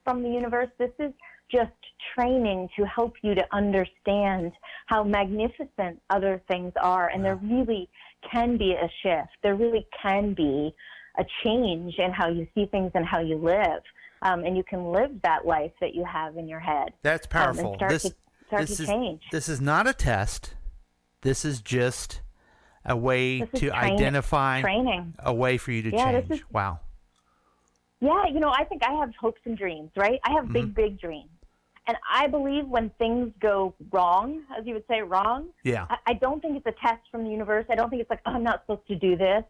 from the universe. This is just training to help you to understand how magnificent other things are. And there really can be a shift. There really can be a change in how you see things and how you live. And you can live that life that you have in your head. That's powerful. And start to change. This is not a test. This is just a way to identify training. A way for you to change. Wow. Yeah, you know, I think I have hopes and dreams, right? I have big, big dreams. And I believe when things go wrong, as you would say, wrong, I don't think it's a test from the universe. I don't think it's like, oh, I'm not supposed to do this.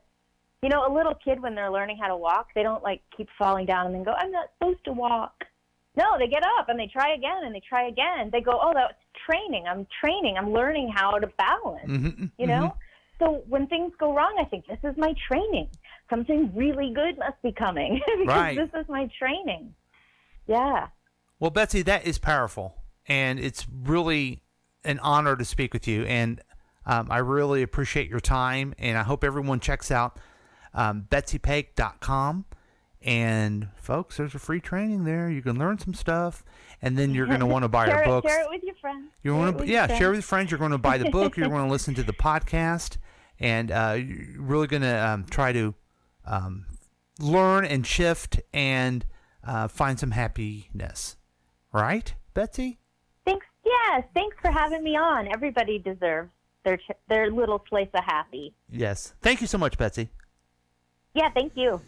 You know, a little kid, when they're learning how to walk, they don't, like, keep falling down and then go, I'm not supposed to walk. No, they get up and they try again and they try again. They go, oh, that's training. I'm training. I'm learning how to balance, you know? So when things go wrong, I think this is my training. Something really good must be coming because this is my training. Yeah. Well, Betsy, that is powerful, and it's really an honor to speak with you, and I really appreciate your time, and I hope everyone checks out betsypake.com, and folks, there's a free training there. You can learn some stuff, and then you're going to want to buy our books. Share it with your friends. Share it with your friends. You're going to buy the book. You're going to listen to the podcast, and you're really going to try to learn and shift and find some happiness. Right, Betsy? Thanks. Yes, thanks for having me on. Everybody deserves their little slice of happy. Yes. Thank you so much, Betsy. Yeah, thank you.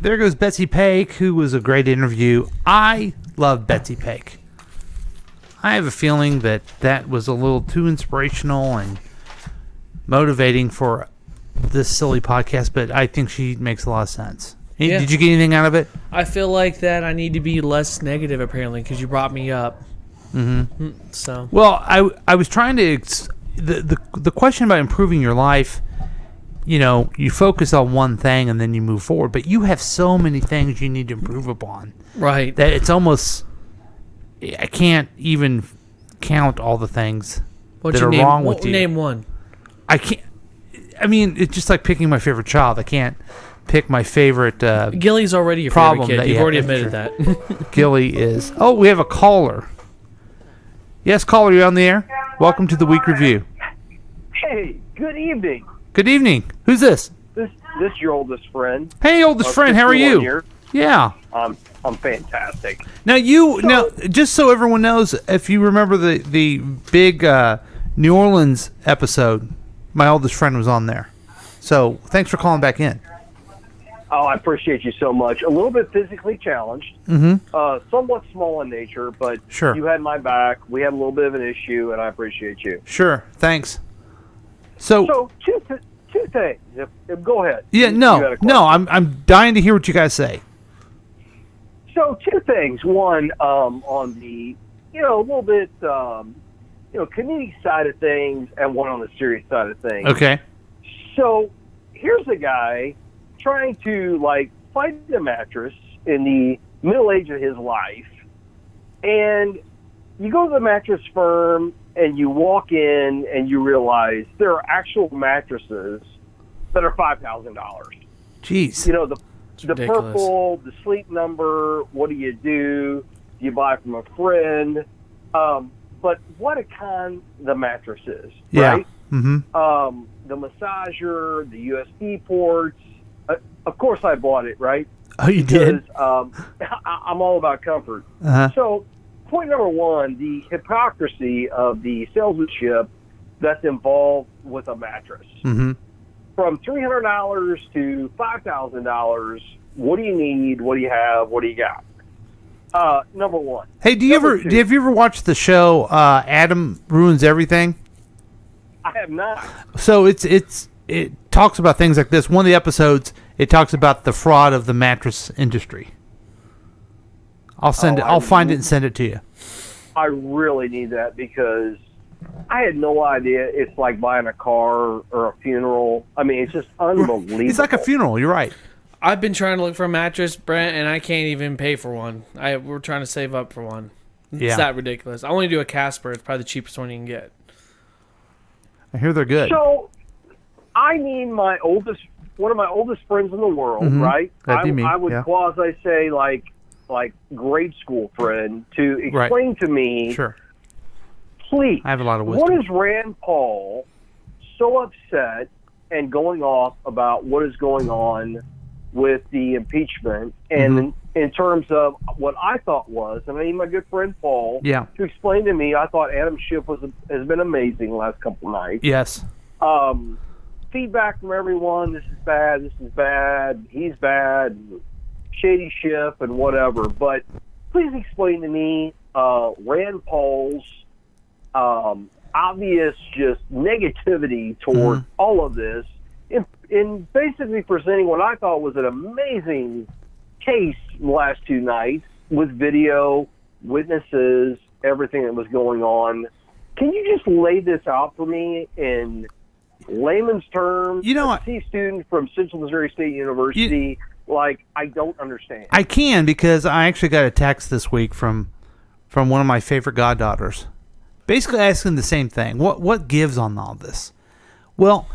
There goes Betsy Pake, who was a great interview. I love Betsy Pake. I have a feeling that was a little too inspirational and motivating for this silly podcast, but I think she makes a lot of sense. Yeah. Did you get anything out of it? I feel like that I need to be less negative, apparently, because you brought me up. So. Well, I was trying to the question about improving your life. You know, you focus on one thing and then you move forward, but you have so many things you need to improve upon. Right. That it's almost I can't even count all the things that are wrong with you. Name one. I can't. I mean, it's just like picking my favorite child. I can't pick my favorite. Gilly's already your problem favorite kid. You've already admitted that. Gilly is. Oh, we have a caller. Yes, caller, you on the air? Welcome to the week review. Hey, good evening. Good evening. Who's this? This your oldest friend. Hey, oldest friend. How are 51 you? years. Yeah. I'm fantastic. Now just so everyone knows, if you remember the big New Orleans episode, my oldest friend was on there. So thanks for calling back in. Oh, I appreciate you so much. A little bit physically challenged, somewhat small in nature, but Sure. you had my back. We had a little bit of an issue, and I appreciate you. Sure. Thanks. So two things. If go ahead. yeah, You no, had a question. no, I'm dying to hear what you guys say. So two things. One, on the, a little bit, community side of things, and one on the serious side of things. Okay. So here's a guy trying to find a mattress in the middle age of his life, and you go to the mattress firm and you walk in and you realize there are actual mattresses that are $5,000. Jeez. The purple, the sleep number. What do? Do you buy from a friend? But what a con the mattress is, right? Mm-hmm. The massager, the USB ports. Of course, I bought it, right? Oh, you did? I'm all about comfort. Uh-huh. So, point number one, the hypocrisy of the salesmanship that's involved with a mattress. Mm-hmm. From $300 to $5,000, what do you need? What do you have? What do you got? Number one. Hey, have you ever watched the show Adam Ruins Everything? I have not. So it talks about things like this. One of the episodes, it talks about the fraud of the mattress industry. I'll find it and send it to you. I really need that because I had no idea it's like buying a car or a funeral. I mean, it's just unbelievable. It's like a funeral. You're right. I've been trying to look for a mattress, Brent, and I can't even pay for one. We're trying to save up for one. It's that ridiculous. I only do a Casper. It's probably the cheapest one you can get. I hear they're good. So, I need one of my oldest friends in the world, right? That'd be me. I would quasi say like grade school friend to explain to me. Sure. Please. I have a lot of wisdom. What is Rand Paul so upset and going off about what is going on with the impeachment and in terms of what I thought was, and I need my good friend Paul to explain to me. I thought Adam Schiff has been amazing the last couple of nights. Yes. Feedback from everyone, this is bad, he's bad, shady Schiff and whatever. But please explain to me Rand Paul's obvious just negativity toward all of this in basically presenting what I thought was an amazing case the last two nights with video, witnesses, everything that was going on. Can you just lay this out for me in layman's terms? A C student from Central Missouri State University, I don't understand. I can, because I actually got a text this week from one of my favorite goddaughters, basically asking the same thing. What gives on all this? Well,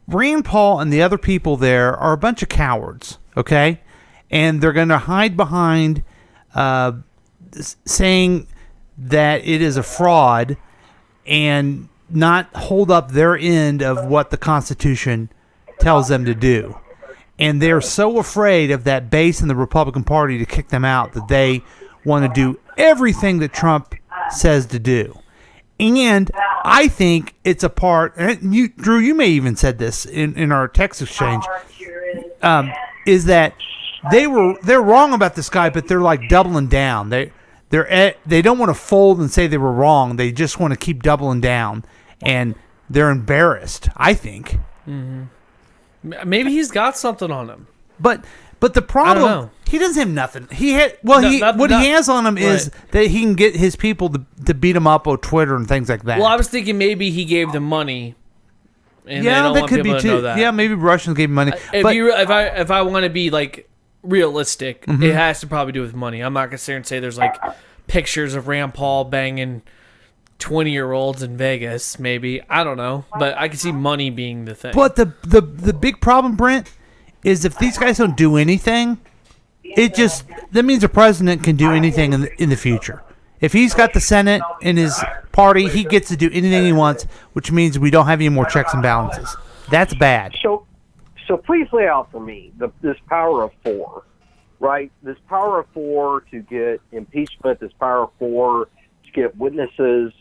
Rand Paul and the other people there are a bunch of cowards, okay? And they're going to hide behind saying that it is a fraud and not hold up their end of what the Constitution tells them to do. And they're so afraid of that base in the Republican Party to kick them out that they want to do everything that Trump says to do. And I think it's a part, and Drew, you may even said this in our text exchange, is that they're wrong about this guy, but they're like doubling down. They don't want to fold and say they were wrong. They just want to keep doubling down, and they're embarrassed, I think. Maybe he's got something on him. But the problem, he doesn't have nothing. He has on him is that he can get his people to beat him up on Twitter and things like that. Well, I was thinking maybe he gave them money. And they don't that want could be people to too. know that. Yeah, maybe Russians gave him money. If I want to be realistic, it has to probably do with money. I'm not gonna sit here and say there's pictures of Rand Paul banging 20-year-olds in Vegas, maybe. I don't know. But I can see money being the thing. But the big problem, Brent, is if these guys don't do anything, that means the president can do anything in the future. If he's got the Senate in his party, he gets to do anything he wants, which means we don't have any more checks and balances. That's bad. So please lay out for me this power of 4, right? This power of 4 to get impeachment, this power of 4 to get witnesses,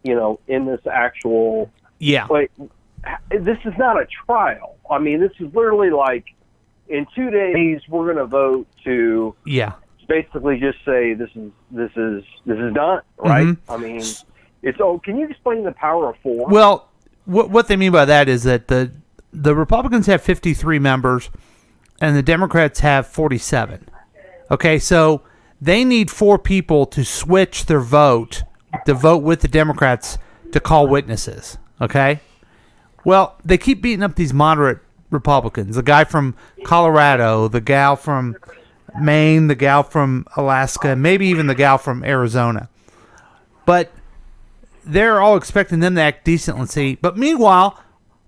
in this actual... Yeah. Like, this is not a trial. I mean, this is literally like, in 2 days, we're going to vote to... Yeah. Basically just say this is done, right? Mm-hmm. I mean, can you explain the power of 4? Well, what they mean by that is that the Republicans have 53 members and the Democrats have 47. Okay, so they need 4 people to switch their vote to vote with the Democrats to call witnesses. Okay? Well, they keep beating up these moderate Republicans. The guy from Colorado, the gal from Maine, the gal from Alaska, maybe even the gal from Arizona. But they're all expecting them to act decently. But meanwhile,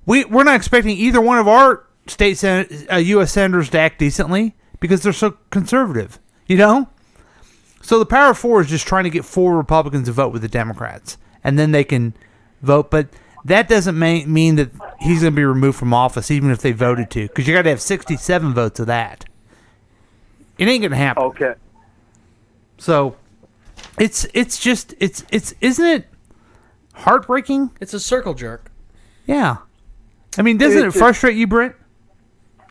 we're not expecting either one of our U.S. senators to act decently because they're so conservative, So the power of 4 is just trying to get 4 Republicans to vote with the Democrats, and then they can vote. But that doesn't mean that he's going to be removed from office, even if they voted to, because you got to have 67 votes of that. It ain't gonna happen. Okay. So, it's isn't it heartbreaking? It's a circle jerk. Yeah. I mean, doesn't it frustrate you, Brent?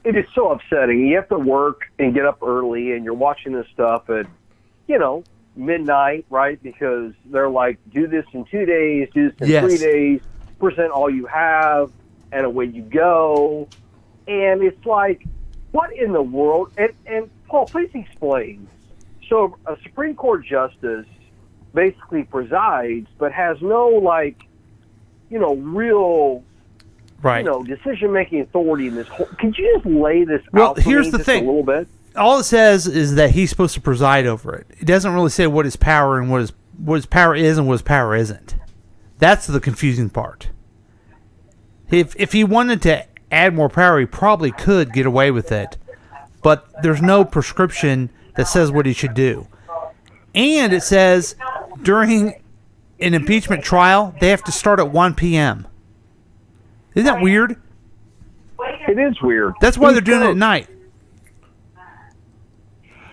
It is so upsetting. You have to work and get up early, and you're watching this stuff at, midnight, right? Because they're like, do this in 2 days, do this in 3 days, present all you have, and away you go. And it's like, what in the world? And Paul, please explain. So a Supreme Court justice basically presides, but has no, real, decision-making authority in this whole... Could you just lay this out for here's me the just thing. a little bit? All it says is that he's supposed to preside over it. It doesn't really say what his power and what his power is and what his power isn't. That's the confusing part. If he wanted to add more power, he probably could get away with it. But there's no prescription that says what he should do. And it says during an impeachment trial, they have to start at 1 p.m. Isn't that weird? It is weird. That's why they're doing it at night.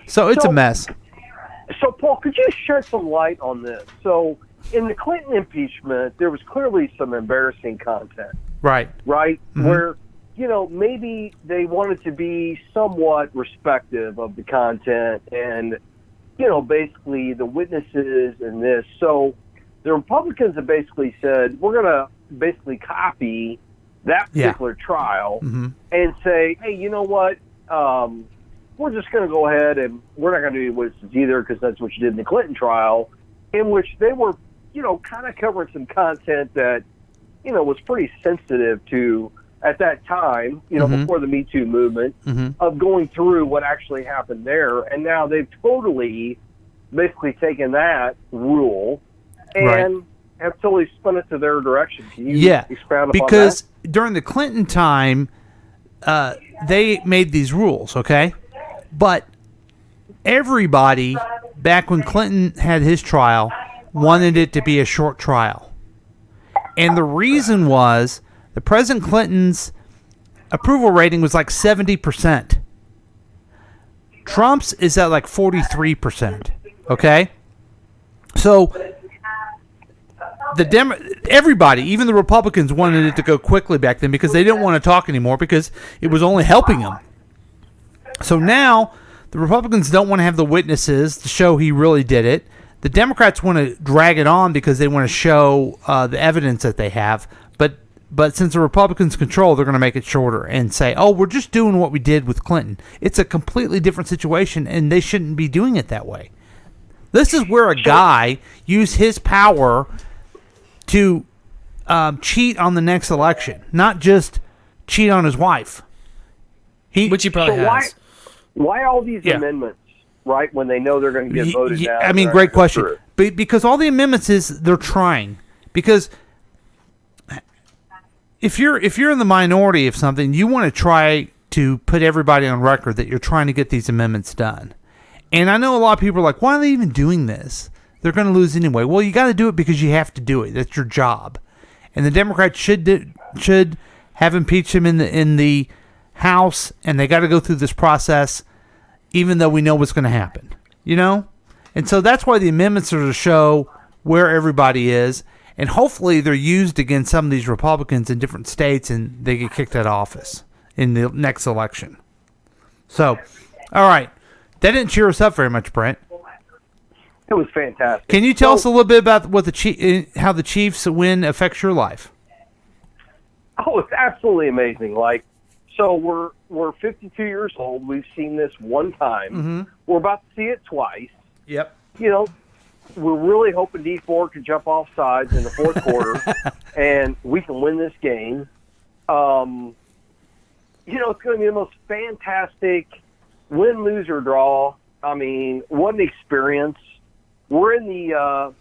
So it's a mess. So, Paul, could you shed some light on this? So, in the Clinton impeachment, there was clearly some embarrassing content. Right. Right? Mm-hmm. Where, maybe they wanted to be somewhat respective of the content and, basically the witnesses and this. So, the Republicans have basically said, we're going to basically copy that particular trial and say, hey, you know what? We're just going to go ahead and we're not going to do witnesses either because that's what you did in the Clinton trial, in which they were, kind of covering some content that, was pretty sensitive to, at that time, before the Me Too movement, of going through what actually happened there. And now they've totally basically taken that rule and have totally spun it to their direction. Can you expound upon because that? During the Clinton time, they made these rules, okay? But everybody, back when Clinton had his trial, wanted it to be a short trial. And the reason was the President Clinton's approval rating was like 70%. Trump's is at like 43%, okay? So everybody, even the Republicans, wanted it to go quickly back then because they didn't want to talk anymore because it was only helping them. So now the Republicans don't want to have the witnesses to show he really did it. The Democrats want to drag it on because they want to show the evidence that they have. But since the Republicans control, they're going to make it shorter and say, oh, we're just doing what we did with Clinton. It's a completely different situation, and they shouldn't be doing it that way. This is where a guy used his power to cheat on the next election, not just cheat on his wife. Which he probably has. Why all these amendments, right, when they know they're going to get voted down? I mean, great question. Because all the amendments is they're trying. Because if you're in the minority of something, you want to try to put everybody on record that you're trying to get these amendments done. And I know a lot of people are like, why are they even doing this? They're going to lose anyway. Well, you got to do it because you have to do it. That's your job. And the Democrats should have impeached him in the House, and they got to go through this process, even though we know what's going to happen. You know? And so that's why the amendments are to show where everybody is, and hopefully they're used against some of these Republicans in different states, and they get kicked out of office in the next election. So, all right. That didn't cheer us up very much, Brent. It was fantastic. Can you tell us a little bit about what how the Chiefs win affects your life? Oh, it's absolutely amazing. Like, so we're 52 years old. We've seen this one time. Mm-hmm. We're about to see it twice. Yep. You know, we're really hoping D4 can jump off sides in the fourth quarter, and we can win this game. You know, it's going to be the most fantastic win, lose, or draw. I mean, what an experience. We're in the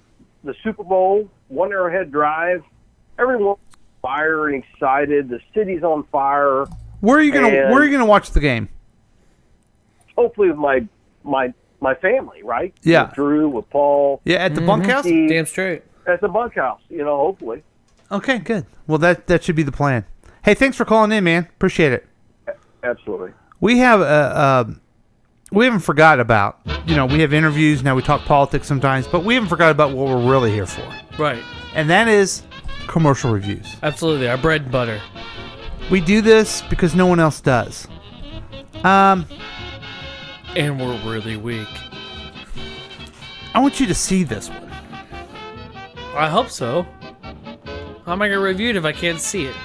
Super Bowl, one Arrowhead Drive. Everyone's on fire and excited. The city's on fire. Where are you gonna watch the game? Hopefully with my family, right? Yeah. With Drew, with Paul. Yeah, at the bunkhouse? Steve. Damn straight. At the bunkhouse, you know, hopefully. Okay, good. Well, that should be the plan. Hey, thanks for calling in, man. Appreciate it. Absolutely. We have we haven't forgot about, we have interviews, now we talk politics sometimes, but we haven't forgot about what we're really here for. Right. And that is commercial reviews. Absolutely, our bread and butter. We do this because no one else does. And we're really weak. I want you to see this one. I hope so. How am I going to review it if I can't see it?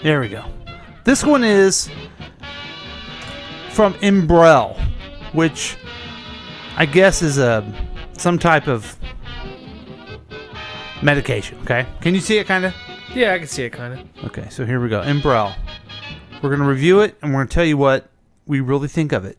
There we go. This one is from Imbrel, which I guess is some type of medication, okay? Can you see it, kind of? Yeah, I can see it, kind of. Okay, so here we go. Imbrel. We're going to review it, and we're going to tell you what we really think of it.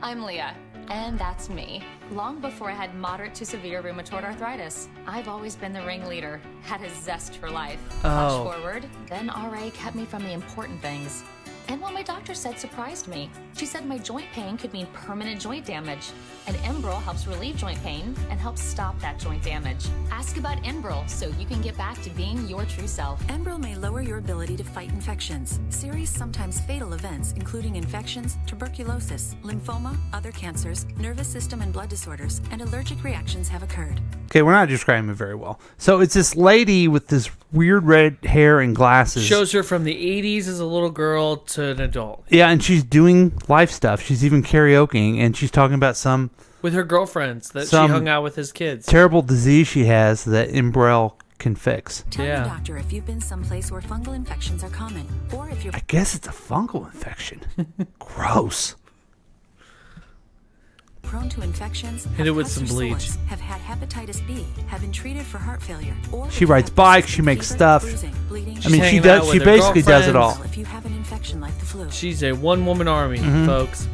I'm Leah, and that's me. Long before I had moderate to severe rheumatoid arthritis, I've always been the ringleader, had a zest for life. Flash forward, then RA kept me from the important things. And what my doctor said surprised me. She said my joint pain could mean permanent joint damage. And Enbrel helps relieve joint pain and helps stop that joint damage. Ask about Enbrel so you can get back to being your true self. Enbrel may lower your ability to fight infections. Serious, sometimes fatal events, including infections, tuberculosis, lymphoma, other cancers, nervous system and blood disorders, and allergic reactions have occurred. Okay, we're not describing it very well. So it's this lady with this weird red hair and glasses. Shows her from the 80s as a little girl to an adult. Yeah, and she's doing life stuff. She's even karaokeing, and she's talking about some... With her girlfriends that she hung out with as kids. Terrible disease she has that Imbrel can fix. Tell your doctor if you've been someplace where fungal infections are common, or if you're... I guess it's a fungal infection. Gross. Prone to infections, hit it with some bleach. Sores, have had hepatitis B, have been treated for heart failure, or She rides bikes, she makes stuff. bleeding. I mean, she basically does it all. If you have an infection like the flu. She's a one-woman army, folks.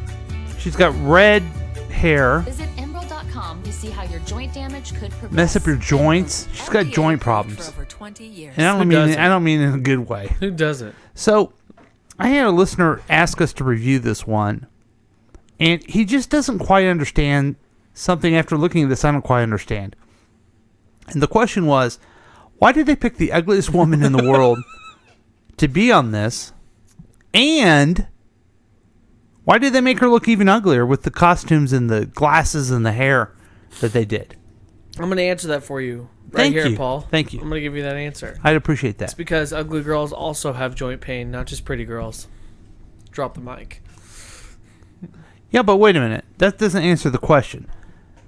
She's got red hair. Visit Enbrel.com to see how your joint damage could progress. Mess up your joints. She's got joint problems. For over 20 years. And I don't mean in a good way. Who doesn't? So, I had a listener ask us to review this one. And he just doesn't quite understand something. After looking at this, I don't quite understand. And the question was, why did they pick the ugliest woman in the world to be on this? And why did they make her look even uglier with the costumes and the glasses and the hair that they did? I'm going to answer that for you Thank here, you. Paul. Thank you. I'm going to give you that answer. I'd appreciate that. It's because ugly girls also have joint pain, not just pretty girls. Drop the mic. Yeah, but wait a minute. That doesn't answer the question.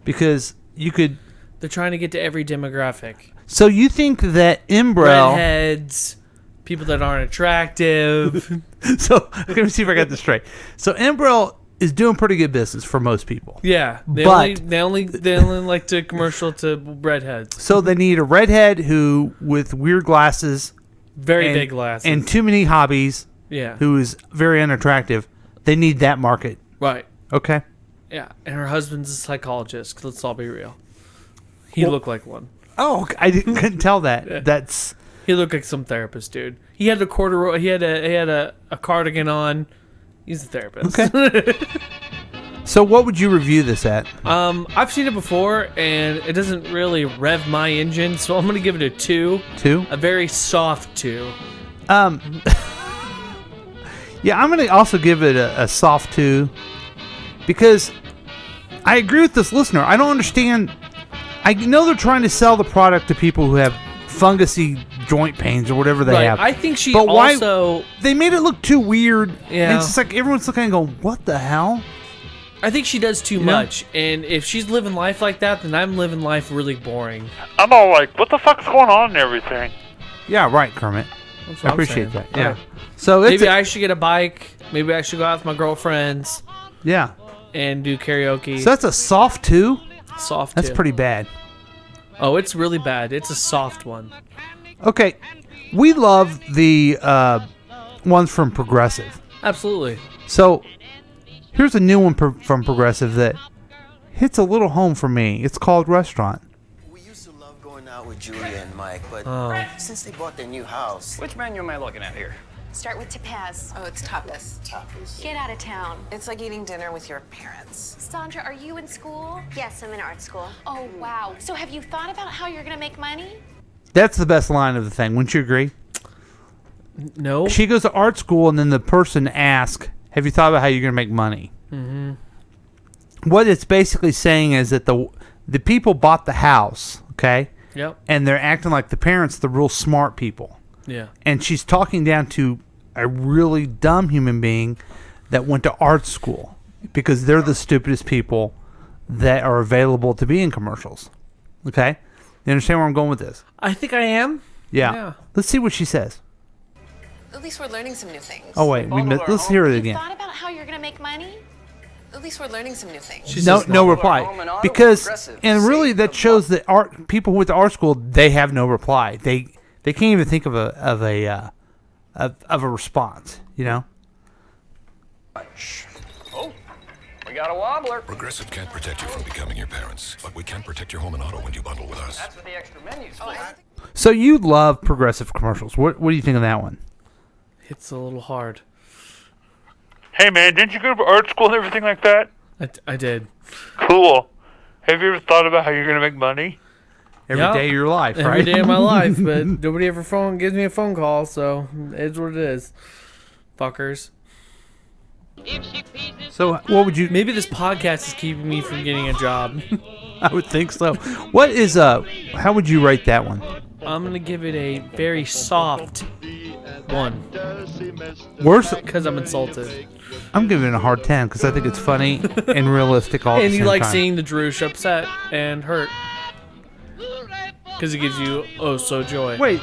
Because you could... They're trying to get to every demographic. So you think that Imbrel... Redheads, people that aren't attractive. So, let me see if I got this straight. So Imbrel is doing pretty good business for most people. Yeah, they only like to commercial to redheads. So they need a redhead who with weird glasses, very big glasses, and too many hobbies. Yeah, who is very unattractive. They need that market. Right. Okay. Yeah, and her husband's a psychologist. 'Cause let's all be real. He looked like one. Oh, couldn't tell that. That's he looked like some therapist, dude. He had a corduroy. He had a cardigan on. He's a therapist. Okay. So what would you review this at? I've seen it before, and it doesn't really rev my engine, so I'm gonna give it a 2. 2? A very soft 2. Yeah, I'm gonna also give it a soft 2 because I agree with this listener. I don't understand. I know they're trying to sell the product to people who have fungusy joint pains or whatever they have. I think she but also... Why, they made it look too weird. Yeah. And it's just like everyone's looking and going, what the hell? I think she does too much. And if she's living life like that, then I'm living life really boring. I'm all like, what the fuck's going on and everything? Yeah, right, Kermit. That's I what I'm appreciate saying. that. Yeah. Right. So it's maybe I should get a bike. Maybe I should go out with my girlfriends. Yeah. And do karaoke. So that's a soft 2? Soft That's 2. pretty bad. Oh, it's really bad. It's a soft one. Okay. We love the ones from Progressive. Absolutely. So here's a new one from Progressive that hits a little home for me. It's called Restaurant. We used to love going out with Julia and Mike, but since they bought their new house... Which menu am I looking at here? Start with tapas. Oh, it's tapas. Tapas. Get out of town. It's like eating dinner with your parents. Sandra, are you in school? Yes, I'm in art school. Oh, wow. So have you thought about how you're going to make money? That's the best line of the thing. Wouldn't you agree? No. She goes to art school, and then the person asks, have you thought about how you're going to make money? Mm-hmm. What it's basically saying is that the people bought the house, okay? Yep. And they're acting like the parents, the real smart people. Yeah. And she's talking down to a really dumb human being that went to art school because they're the stupidest people that are available to be in commercials. Okay? You understand where I'm going with this? I think I am. Yeah. Let's see what she says. At least we're learning some new things. Oh, wait. Let's hear it again. Thought about how you're going to make money? At least we're learning some new things. No reply. Because, and really that shows that people who went to art school, they have no reply. They can't even think of a response, you know? Oh, we got a wobbler. Progressive can't protect you from becoming your parents, but we can protect your home and auto when you bundle with us. That's what the extra menu's for. So you love Progressive commercials. What do you think of that one? It's a little hard. Hey man, didn't you go to art school and everything like that? I did. Cool. Have you ever thought about how you're going to make money? Every day of your life, right? Every day of my life, but nobody ever gives me a phone call, so it's what it is. Fuckers. So what would you... Maybe this podcast is keeping me from getting a job. I would think so. What is how would you rate that one? I'm going to give it a very soft 1. Worse? Because I'm insulted. I'm giving it a hard 10 because I think it's funny and realistic all at the And same you like time. seeing the Droosh upset and hurt. Because it gives you so joy. Wait.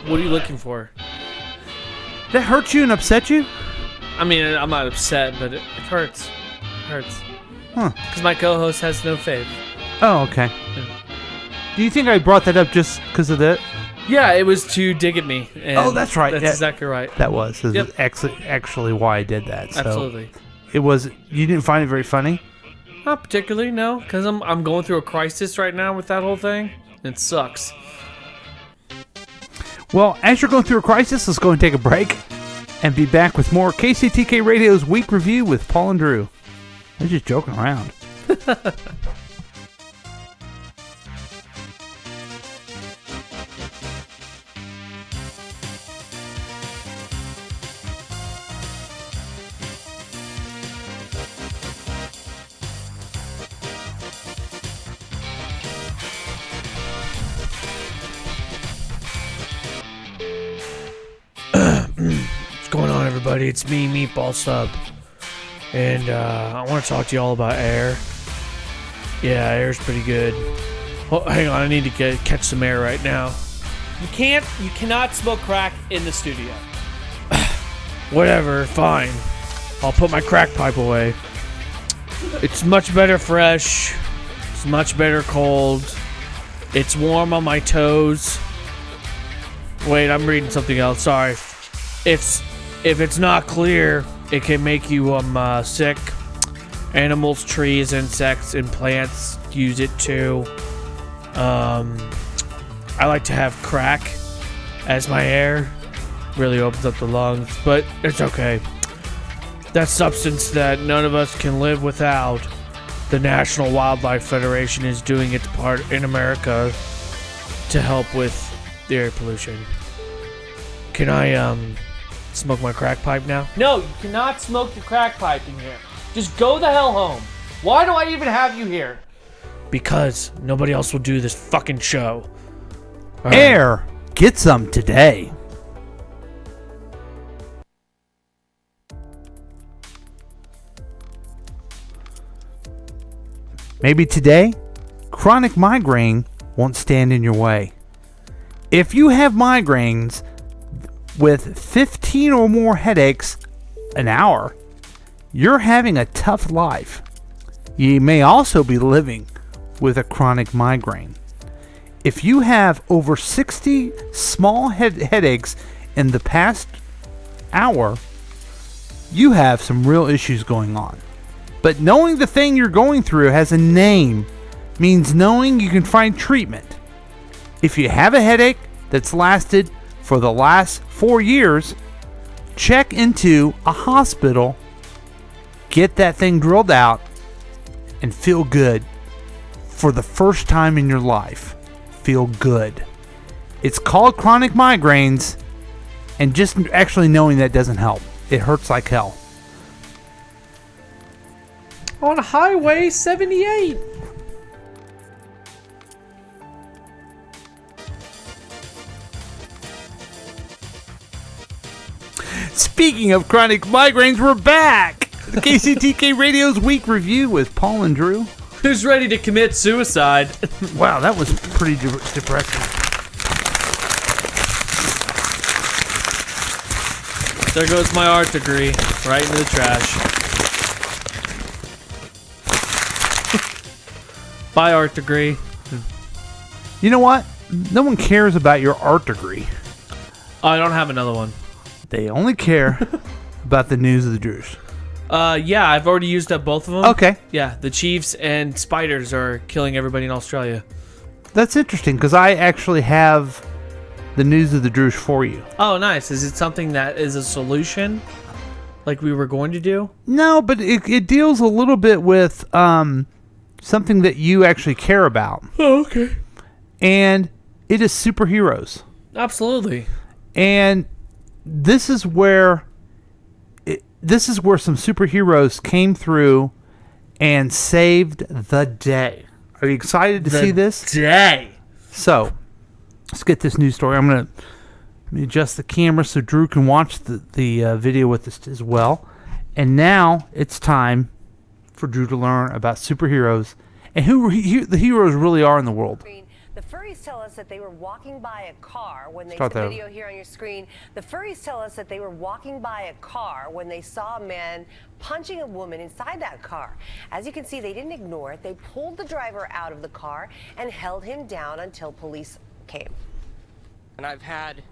What are you looking for? That hurt you and upset you? I mean, I'm not upset, but it hurts. It hurts. Huh. Because my co-host has no faith. Oh, okay. Do you think I brought that up just because of that? Yeah, it was to dig at me. And Oh, that's right. That's Yeah. exactly right. That was. This Yep. is actually why I did that. So Absolutely. It was. You didn't find it very funny? Not particularly, no. Because I'm going through a crisis right now with that whole thing. It sucks. Well, as you're going through a crisis, let's go and take a break and be back with more KCTK Radio's Week Review with Paul and Drew. They're just joking around. What's going on, everybody? It's me, Meatball Sub. And I want to talk to you all about air. Yeah, air's pretty good. Oh, hang on, I need to catch some air right now. You cannot smoke crack in the studio. Whatever, fine. I'll put my crack pipe away. It's much better fresh. It's much better cold. It's warm on my toes. Wait, I'm reading something else. Sorry. If it's not clear, it can make you sick. Animals, trees, insects, and plants use it too. I like to have crack as my air. Really opens up the lungs, but it's okay. That substance that none of us can live without. The National Wildlife Federation is doing its part in America to help with the air pollution. Can I smoke my crack pipe now? No, you cannot smoke your crack pipe in here. Just go the hell home. Why do I even have you here? Because nobody else will do this fucking show. All right. Air, get some today. Maybe today, chronic migraine won't stand in your way. If you have migraines with 15 or more headaches an hour, you're having a tough life. You may also be living with a chronic migraine. If you have over 60 small headaches in the past hour, you have some real issues going on. But knowing the thing you're going through has a name means knowing you can find treatment. If you have a headache that's lasted for the last 4 years, check into a hospital, get that thing drilled out, and feel good for the first time in your life. Feel good. It's called chronic migraines, and just actually knowing that doesn't help. It hurts like hell. On Highway 78. Speaking of chronic migraines, we're back. The KCTK Radio's Week Review with Paul and Drew. Who's ready to commit suicide? Wow, that was pretty depressing. There goes my art degree, right into the trash. Bye, art degree. You know what? No one cares about your art degree. Oh, I don't have another one. They only care about the news of the Drews. Yeah, I've already used up both of them. Okay. Yeah, the Chiefs and spiders are killing everybody in Australia. That's interesting because I actually have the news of the Drews for you. Oh, nice. Is it something that is a solution like we were going to do? No, but it deals a little bit with something that you actually care about. Oh, okay. And it is superheroes. Absolutely. And this is where some superheroes came through and saved the day. Are you excited to see this? Day. So, let's get this news story. Let me adjust the camera so Drew can watch the video with us as well. And now it's time for Drew to learn about superheroes and who the heroes really are in the world. The furries tell us that they were walking by a car when they Start saw the there. video here on your screen. The furries tell us that they were walking by a car when they saw a man punching a woman inside that car. As you can see, they didn't ignore it. They pulled the driver out of the car and held him down until police came. And I've had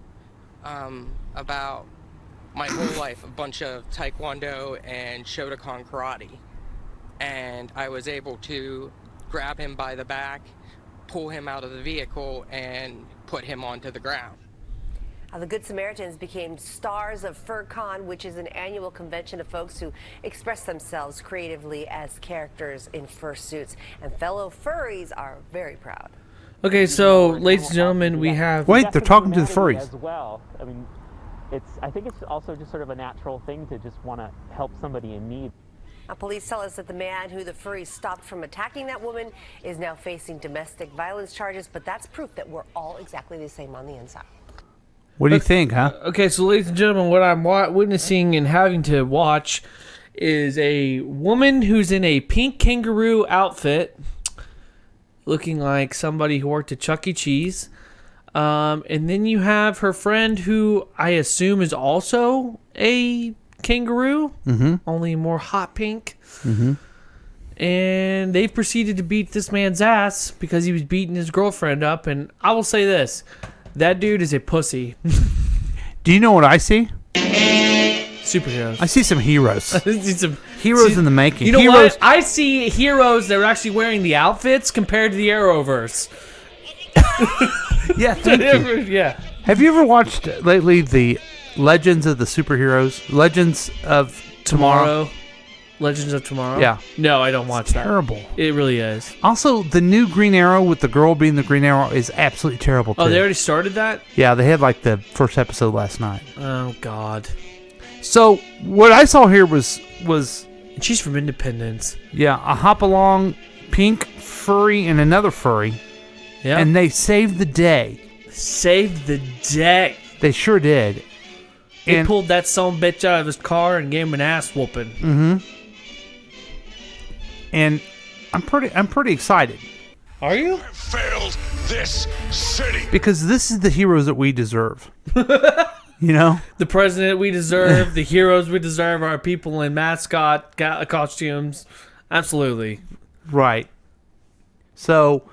about my whole life a bunch of Taekwondo and Shotokan karate. And I was able to grab him by the back, pull him out of the vehicle, and put him onto the ground. The Good Samaritans became stars of FurCon, which is an annual convention of folks who express themselves creatively as characters in fursuits. And fellow furries are very proud. Okay, so, ladies and gentlemen, we have... Wait, they're talking to the furries. As well. I mean, I think it's also just sort of a natural thing to just want to help somebody in need. Police tell us that the man who the furries stopped from attacking that woman is now facing domestic violence charges, but that's proof that we're all exactly the same on the inside. What do you think, huh? Okay, so ladies and gentlemen, what I'm witnessing and having to watch is a woman who's in a pink kangaroo outfit, looking like somebody who worked at Chuck E. Cheese. And then you have her friend who I assume is also a kangaroo, only more hot pink. And they've proceeded to beat this man's ass because he was beating his girlfriend up. And I will say this, that dude is a pussy. Do you know what I see? Superheroes. I see some heroes. I see some heroes in the making. You know heroes. what? I see heroes that are actually wearing the outfits compared to the Arrowverse. Yeah, thank you. Yeah. Have you ever watched lately the Legends of the Superheroes? Legends of Tomorrow? Legends of Tomorrow? Yeah. No, I don't watch that. Terrible. It really is. Also, the new Green Arrow with the girl being the Green Arrow is absolutely terrible, too. Oh, they already started that? Yeah, they had like the first episode last night. Oh, God. So, what I saw here was... And she's from Independence. Yeah, a hop-along, pink, furry, and another furry. Yeah. And they saved the day. Saved the day. They sure did. They pulled that son of a bitch out of his car and gave him an ass whooping. Mm-hmm. And I'm pretty excited. Are you? Failed this city. Because this is the heroes that we deserve. You know? The president we deserve, the heroes we deserve are people in mascot costumes. Absolutely. Right. So,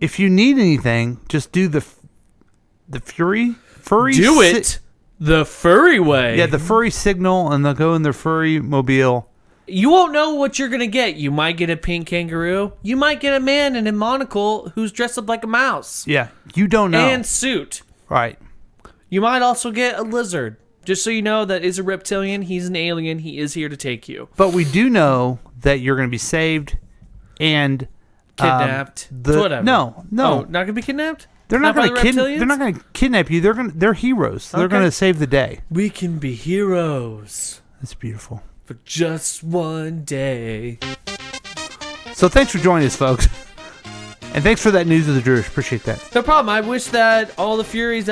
if you need anything, just do the furry. Do it the furry way. Yeah, the furry signal, and they'll go in their furry mobile. You won't know what you're going to get. You might get a pink kangaroo. You might get a man in a monocle who's dressed up like a mouse. Yeah, you don't know. And suit. Right. You might also get a lizard. Just so you know, that is a reptilian. He's an alien. He is here to take you. But we do know that you're going to be saved and... Kidnapped. Whatever. No. Oh, not going to be kidnapped? They're not going to kidnap you. They're heroes. They're Okay. going to save the day. We can be heroes. That's beautiful. For just one day. So thanks for joining us, folks. And thanks for that news of the Jewish. Appreciate that. No problem. I wish that all the furries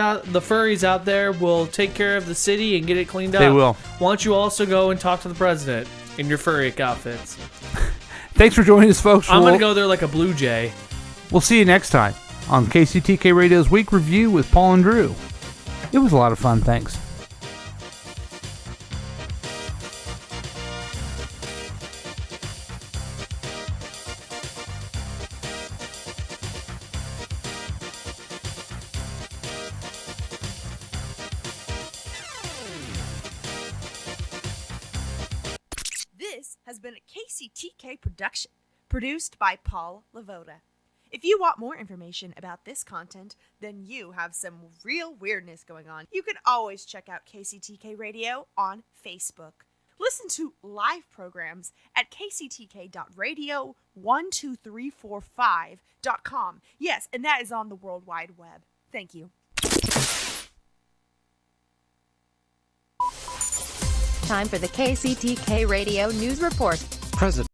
out there will take care of the city and get it cleaned up. They will. Why don't you also go and talk to the president in your furry outfits? Thanks for joining us, folks. I'm going to go there like a blue jay. We'll see you next time on KCTK Radio's Week Review with Paul and Drew. It was a lot of fun. Thanks. This has been a KCTK production, produced by Paul Lavoda. If you want more information about this content, then you have some real weirdness going on. You can always check out KCTK Radio on Facebook. Listen to live programs at kctk.radio12345.com. Yes, and that is on the World Wide Web. Thank you. Time for the KCTK Radio News Report. President